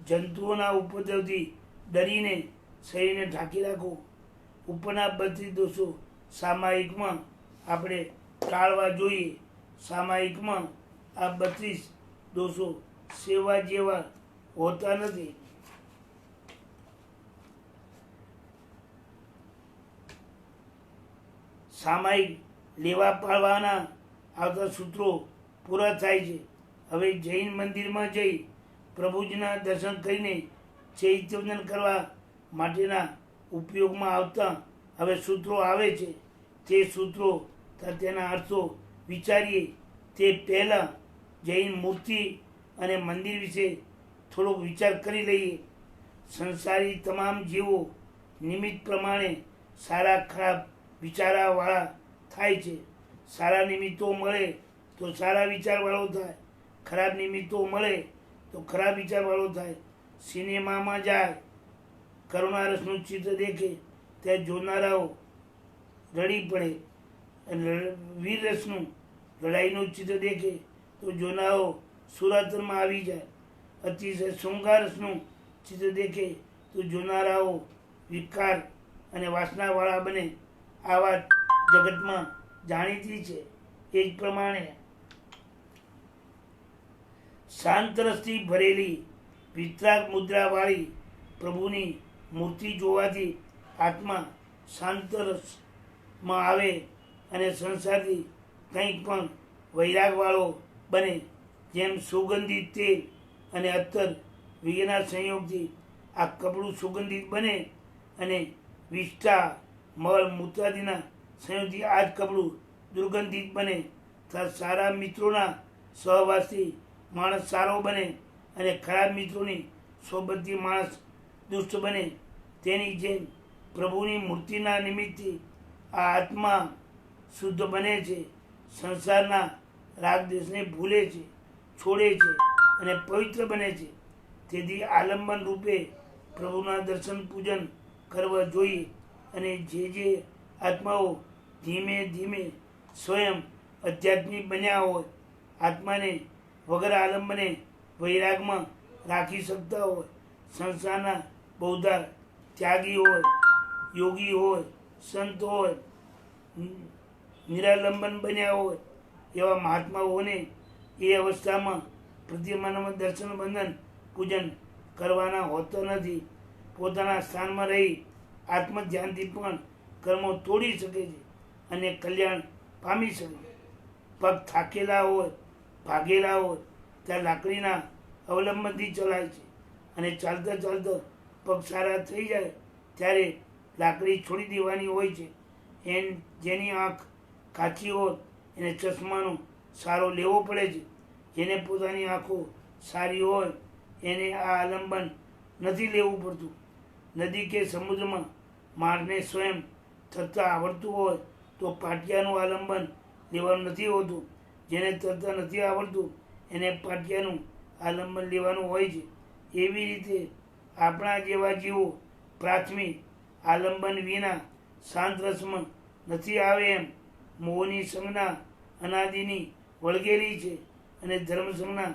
જંતુઓના ઉપદ્રવથી ડરીને શરીરને ઢાંકી રાખવું. ઉપરના 32 દોષો સામાયિકમાં આપણે ટાળવા જોઈએ. સામાયિકમાં આ 32 દોષો સેવા જેવા હોતા નથી. સામાયિક લેવા પાડવાના આવતા સૂત્રો પૂરા થાય છે. હવે જૈન મંદિરમાં જઈ પ્રભુજીના દર્શન કરીને ચૈત્યવંદન કરવા માટેના ઉપયોગમાં આવતા હવે સૂત્રો આવે છે. તે સૂત્રો તથા તેના અર્થો વિચારીએ તે પહેલાં જૈન મૂર્તિ અને મંદિર વિશે થોડોક વિચાર કરી લઈએ. સંસારી તમામ જીવો નિમિત્ત પ્રમાણે સારા ખરાબ વિચારવાળા થાય છે. સારા નિમિત્તો મળે તો સારા વિચારવાળો થાય, ખરાબ નિમિત્તો મળે તો ખરાબ વિચારવાળો થાય. સિનેમામાં જાય, કરુણારસનું ચિત્ર દેખે ત્યાં જોનારાઓ રડી પડે, અને વીરરસનું લડાઈનું ચિત્ર દેખે તો જોનારાઓ સુરાતરમાં આવી જાય. અતિશય શૃંગારસનું ચિત્ર દેખે તો જોનારાઓ વિકાર અને વાસનાવાળા બને. આ વાત જગતમાં જાણીતી છે. એ જ પ્રમાણે શાંત રસથી ભરેલી વિતરાગ મુદ્રાવાળી પ્રભુની મૂર્તિ જોવાથી આત્મા શાંત રસમાં આવે અને સંસારથી કંઈક પણ વૈરાગવાળો બને. જેમ સુગંધિત તેલ અને અત્તર વગેરેના સંયોગથી આ કપડું સુગંધિત બને અને વિષ્ઠા મળ મૂત્રાદિના સંયોગથી આ જ કપડું દુર્ગંધિત બને. તથા સારા મિત્રોના સહવાસથી માણસ સારો બને અને ખરાબ મિત્રોની સોબતથી માણસ દુષ્ટ બને. તેની જેમ પ્રભુની મૂર્તિના નિમિત્તથી આ આત્મા શુદ્ધ બને છે, સંસારના રાગદેશને ભૂલે છે, છોડે છે અને પવિત્ર બને છે. તેથી આલંબન રૂપે પ્રભુના દર્શન પૂજન કરવા જોઈએ. અને જે આત્માઓ ધીમે ધીમે સ્વયં આધ્યાત્મિક બન્યા હોય, આત્માને વગર આલંબને વૈરાગમાં રાખી શકતા હોય, સંસારના બૌદ્ધાર ત્યાગી હોય, યોગી હોય, સંત હોય, નિરાલંબન બન્યા હોય એવા મહાત્માઓને એ અવસ્થામાં પ્રતિમાનામાં દર્શન બંધન પૂજન કરવાના હોતો નથી. પોતાના સ્થાનમાં રહી આત્મધ્યાનથી પણ કર્મો તોડી શકે છે અને કલ્યાણ પામી શકે છે. પગ થાકેલા હોય, ભાગેલા હોય ત્યાં લાકડીના અવલંબનથી ચલાય છે અને ચાલતા ચાલતા પગ સારા થઈ જાય ત્યારે લાકડી છોડી દેવાની હોય છે. જેની આંખ કાચી હોય એને ચશ્માનો સારો લેવો પડે છે. જેને પોતાની આંખો સારી હોય એને આ આલંબન નથી લેવું પડતું. નદી કે સમુદ્રમાં માણસને સ્વયં તરતા આવડતું હોય તો પાટિયાનું આલંબન લેવાનું નથી હોતું. જેને તરતા નથી આવડતું એને પાટિયાનું આલંબન લેવાનું હોય છે. એવી રીતે આપણા જેવા જીવો પ્રાથમિક આલંબન વિના શાંત રસમાં નથી આવે. એમ મોહની સંજ્ઞા અનાદિની વળગેલી છે અને ધર્મ સંજ્ઞા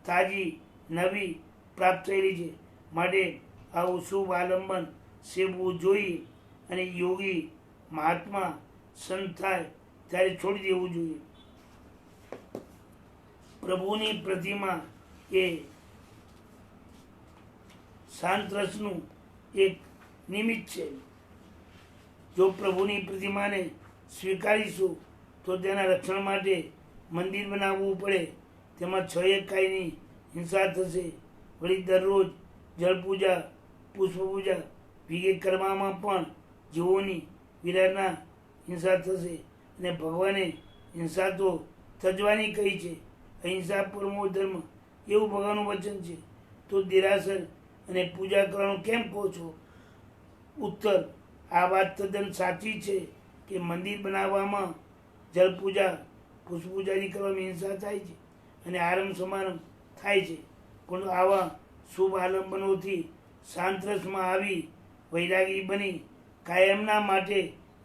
તાજી નવી પ્રાપ્ત થયેલી છે. માટે આવું શુભ આલંબન સેવવું જોઈએ અને યોગી મહાત્મા સંત થાય ત્યારે છોડી દેવું જોઈએ. પ્રભુની પ્રતિમા એ શાંત રસનું એક નિમિત્ત છે. જો પ્રભુની પ્રતિમાને સ્વીકારીશું તો તેના રક્ષણ માટે મંદિર બનાવવું પડે. તેમાં 6 એકાઈની હિંસા થશે. વળી દરરોજ જળપૂજા, પુષ્પપૂજા વિગે કરવામાં પણ જીવોની વિરાટના હિંસા થશે. અને ભગવાને હિંસા તો તજવાની કહી છે. અહિંસા પરમો ધર્મ એવું ભગવાનનું વચન છે. તો દેરાસર અને પૂજા કરવાનું કેમ કહો છો? ઉત્તર: આ વાત તદ્દન સાચી છે કે મંદિર બનાવવામાં જળપૂજા, પુષ્પપૂજાની કરવામાં હિંસા થાય છે અને આરંભ સમારંભ થાય છે. પણ આવા શુભ આલંબનોથી શાંત રસમાં આવી વૈરાગી બની કાયમના માટે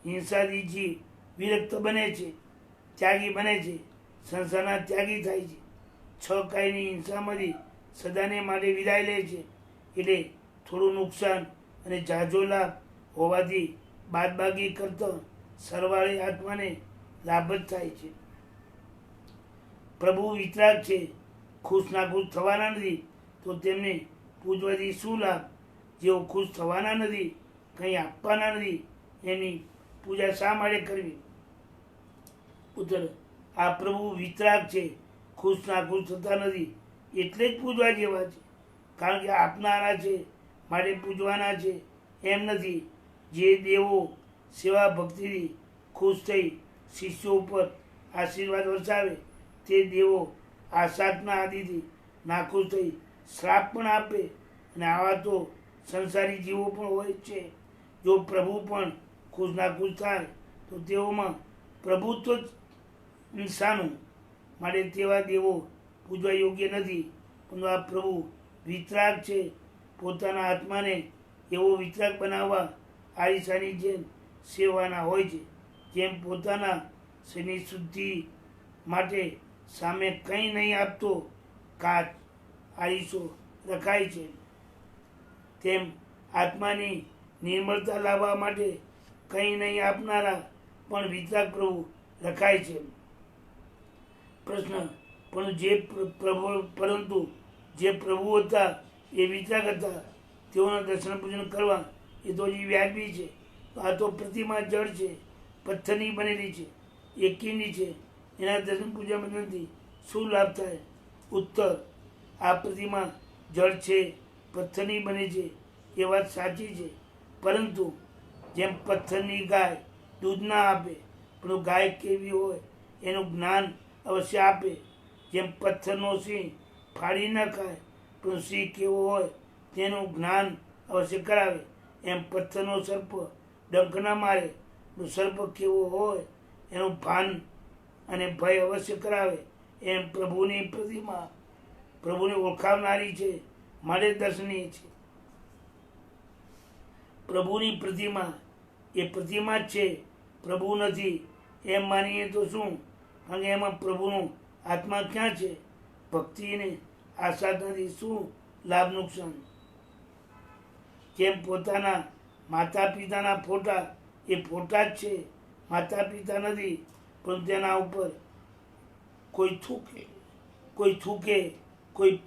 હિંસાથી જીવ વિરક્ત બને છે, ત્યાગી બને છે, સંસારના ત્યાગી થાય છે. 6 કાયની હિંસામાંથી સદાને માટે વિદાય લે છે. એટલે થોડું નુકસાન અને ઝાઝો લાભ હોવાથી બાદબાકી કરતા સરવાળે આત્માને લાભ જ થાય છે. પ્રભુ વિતરાગ છે, ખુશ નાખુશ થવાના નથી, તો તેમને પૂજવાથી શું લાભ? જેઓ ખુશ થવાના નથી, કંઈ આપવાના નથી, એમની પૂજા શા માટે કરવી? ઉત્તર: આ પ્રભુ વિતરાગ છે, ખુશ નાખુશ થતા નથી, એટલે જ પૂજવા જેવા છે. કારણ કે આપનારા છે માટે પૂજવાના છે એમ નથી. જે દેવો સેવા ભક્તિથી ખુશ થઈ શિષ્યો ઉપર આશીર્વાદ વરસાવે, તે દેવો આશાતના આદિથી નાખુશ થઈ શ્રાપ પણ આપે. અને આવા તો સંસારી જીવો પણ હોય છે. જો પ્રભુ પણ ખુશ નાખુશ થાય તો તેઓમાં પ્રભુત્વ જ શાનું? માટે તેવા દેવો પૂજવા યોગ્ય નથી. પરંતુ આ પ્રભુ વિતરાગ છે. પોતાના આત્માને એવો વિતરાગ બનાવવા આરીસાની જેમ સેવાના હોય છે. જેમ પોતાના શરીરની શુદ્ધિ માટે સામે કંઈ નહીં આપતો કાચ આરીસો રખાય છે, તેમ આત્માની નિર્મળતા લાવવા માટે કંઈ નહીં આપનારા પણ વિતરાગ પ્રભુ રખાય છે. પ્રશ્ન: પરંતુ જે પ્રભુ હતા એ વિતરાગ હતા, તેઓના દર્શન પૂજન કરવા એ તો હજી વ્યાજબી છે. આ તો પ્રતિમા જળ છે, પથ્થરની બનેલી છે, એકીની છે, એના દર્શન પૂજન બદલથી શું લાભ થાય? ઉત્તર: આ પ્રતિમા જળ છે, પથ્થરની બને છે, એ વાત સાચી છે. પરંતુ જેમ પથ્થરની ગાય દૂધ ના આપે, પણ ગાય કેવી હોય એનું જ્ઞાન અવશ્ય આપે. જેમ પથ્થરનો સિંહ ફાડી ન ખાય, પણ સિંહ કેવો હોય તેનું જ્ઞાન અવશ્ય કરાવે. એમ પથ્થરનો સર્પ ડંખ ન મારે, પણ સર્પ કેવો હોય એનું ભાન અને ભય અવશ્ય કરાવે. એમ પ્રભુની પ્રતિમા પ્રભુને ઓળખાવનારી છે, માટે દર્શનીય છે. પ્રભુની પ્રતિમા એ પ્રતિમા જ છે, પ્રભુ નથી એમ માનીએ તો શું? કારણ કે એમાં પ્રભુનો આત્મા ક્યાં છે? ભક્તિને આસાધનાથી શું લાભ નુકસાન? જેમ પોતાના માતા પિતાના ફોટા એ ફોટા જ છે, માતા પિતા નથી. પણ તેના ઉપર કોઈ થૂકે, કોઈ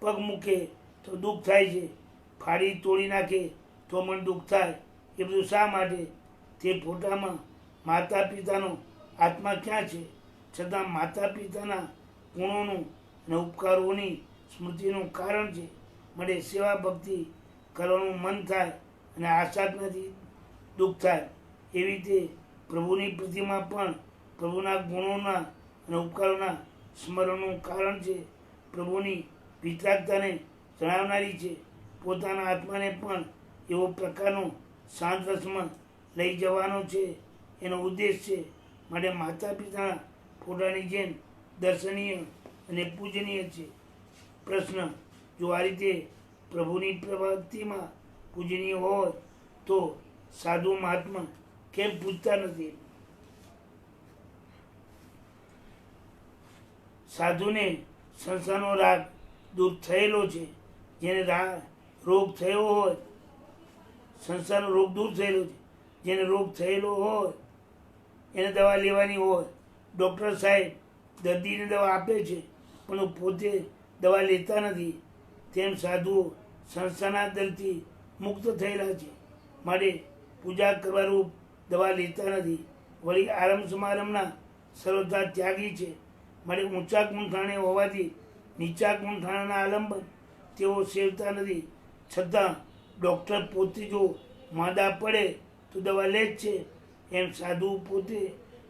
પગ મૂકે તો દુઃખ થાય છે, ફાડી તોડી નાખે તો મને દુઃખ થાય. એ બધું શા માટે? તે ફોટામાં માતા પિતાનો આત્મા ક્યાં છે? છતાં માતા પિતાના ગુણોનું અને ઉપકારોની સ્મૃતિનું કારણ છે. માટે સેવા ભક્તિ કરવાનું મન થાય અને આસાધનાથી દુઃખ થાય. એવી રીતે પ્રભુની પ્રતિમા પણ પ્રભુના ગુણોના અને ઉપકારોના સ્મરણનું કારણ છે. પ્રભુની વિતરાગતાને જણાવનારી છે. પોતાના આત્માને પણ એવો પ્રકારનો શાંત રસમાં લઈ જવાનો છે, એનો ઉદ્દેશ છે. માટે માતા પિતાના ફોટાની જેમ દર્શનીય અને પૂજનીય છે. પ્રશ્ન: જો આ રીતે પ્રભુની પ્રતિમા પૂજનીય હોય તો સાધુ મહાત્મા કેમ પૂજતા નથી? સાધુને સંસારનો રાગ દૂર થયેલો છે. જેને રોગ થયો હોય, સંસારનો રોગ દૂર થયેલો છે. જેને રોગ થયેલો હોય એને દવા લેવાની હોય. ડૉક્ટર સાહેબ દર્દીને દવા આપે છે, પણ પોતે દવા લેતા નથી. તેમ સાધુઓ સંસારના દર્દથી મુક્ત થયેલા છે, માટે પૂજા કરવા રૂપ દવા લેતા નથી. વળી આરંભ સમારંભના સર્વથા ત્યાગી છે. માટે ઊંચા ગુંઠાણે હોવાથી નીચા ગુંઠાણાના આલંબન તેઓ સેવતા નથી. છતાં ડૉક્ટર પોતે જો માંદા પડે તો દવા લે જ છે. એમ સાધુ પોતે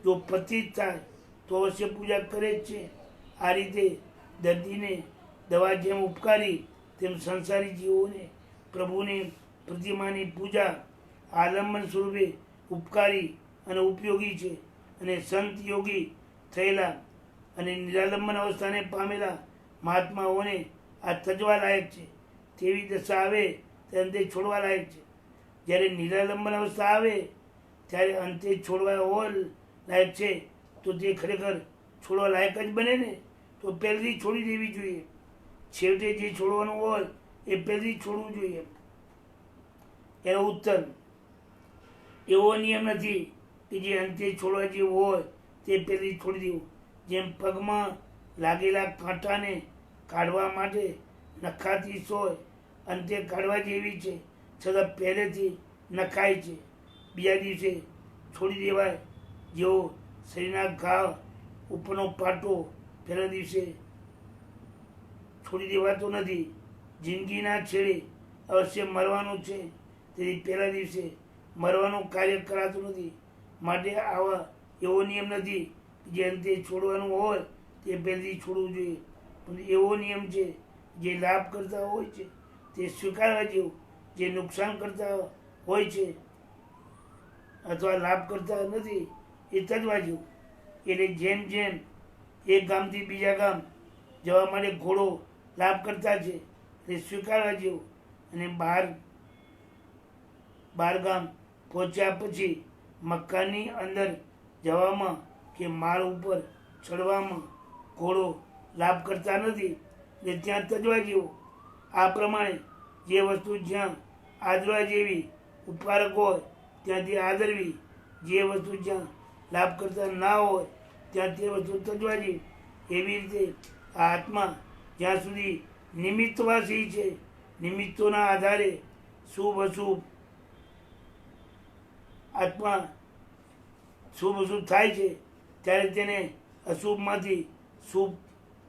જો પતિત થાય તો અવશ્ય પૂજા કરે જ છે. આ રીતે દર્દીને દવા જેમ ઉપકારી, તેમ સંસારી જીવોને પ્રભુની પ્રતિમાની પૂજા આલંબન સ્વરૂપે ઉપકારી અને ઉપયોગી છે. અને સંત યોગી થયેલા અને નિરાલંબન અવસ્થાને પામેલા મહાત્માઓને આ તજવા લાયક છે. તેવી દશા આવે તે અંતે છોડવા લાયક છે. જ્યારે નિરાલંબન અવસ્થા આવે ત્યારે અંતે છોડવા હોવા લાયક છે, તો તે ખરેખર છોડવા લાયક જ બને ને? તો પહેલેથી છોડી દેવી જોઈએ. છેવટે જે છોડવાનું હોય એ પહેલેથી છોડવું જોઈએ. એનો ઉત્તર: એવો નિયમ નથી કે જે અંતે છોડવા જેવું હોય તે પહેલેથી છોડી દેવું. જેમ પગમાં લાગેલા કાંટાને કાઢવા માટે નખાતી સોય અંતે કાઢવા જેવી છે, છતાં પહેલેથી નખાય છે, બીજા દિવસે છોડી દેવાય. જેવો શરીરના ઘા ઉપરનો પાટો પહેલા દિવસે છોડી દેવાતો નથી. જિંદગીના છેડે અવશ્ય મરવાનું છે, તેથી પહેલા દિવસે મરવાનું કાર્ય કરાતું નથી. માટે આવા એવો નિયમ નથી જે અંતે છોડવાનું હોય તે પહેલાથી છોડવું જોઈએ, પણ એવો નિયમ છે જે લાભ કરતા હોય છે તે સ્વીકારવા જેવું, જે નુકસાન કરતા હોય છે અથવા લાભ કરતા નથી એ તજવા જેવું. એટલે જેમ જેમ એક ગામથી બીજા ગામ જવા માટે ઘોડો લાભ કરતા છે તે સ્વીકારવા જેવું, અને બાર ગામ પહોંચ્યા પછી મકાનની અંદર જવામાં કે માળ ઉપર ચડવામાં ઘોડો લાભ કરતા નથી ને ત્યાં તજવા જેવો. આ પ્રમાણે જે વસ્તુ જ્યાં આદરવા જેવી ઉપકારક હોય ત્યાંથી આદરવી, જે વસ્તુ જ્યાં લાભ કરતા ના હોય ત્યાં તે વસ્તુ તજવા જેવી. એવી રીતે આ આત્મા જ્યાં સુધી નિમિત્તવાસી છે, નિમિત્તોના આધારે શુભ અશુભ આત્મા શુભ અશુભ થાય છે ત્યારે તેને અશુભમાંથી શુભ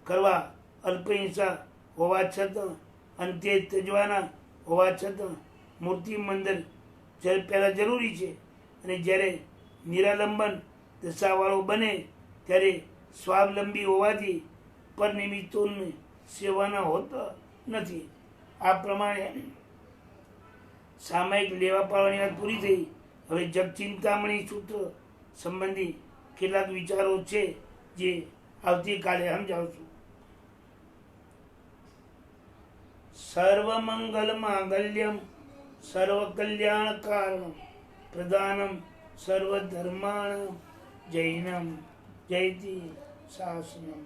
કરવા અલ્પહિંસા હોવા છતાં, અંતે તજવાના હોવા છતાં મૂર્તિ મંદિર પહેલાં જરૂરી છે. અને જ્યારે નિરાલંબન દશાવાળો બને ત્યારે સ્વાવલંબી હોવાથી પરનિમિત્તોની સેવાના હોતા નથી. આ પ્રમાણે સામાયિક લેવા પાડવાની વાત પૂરી થઈ. હવે જગચિંતામણી સૂત્ર સંબંધી કેટલાક વિચારો છે જે આવતીકાલે સમજાવશું. સર્વમંગલ માંગલ્યમ સર્વકલ્યાણ કારણમ પ્રધાનમ સર્વધર્માણ જૈનમ જયતિ શાસનમ.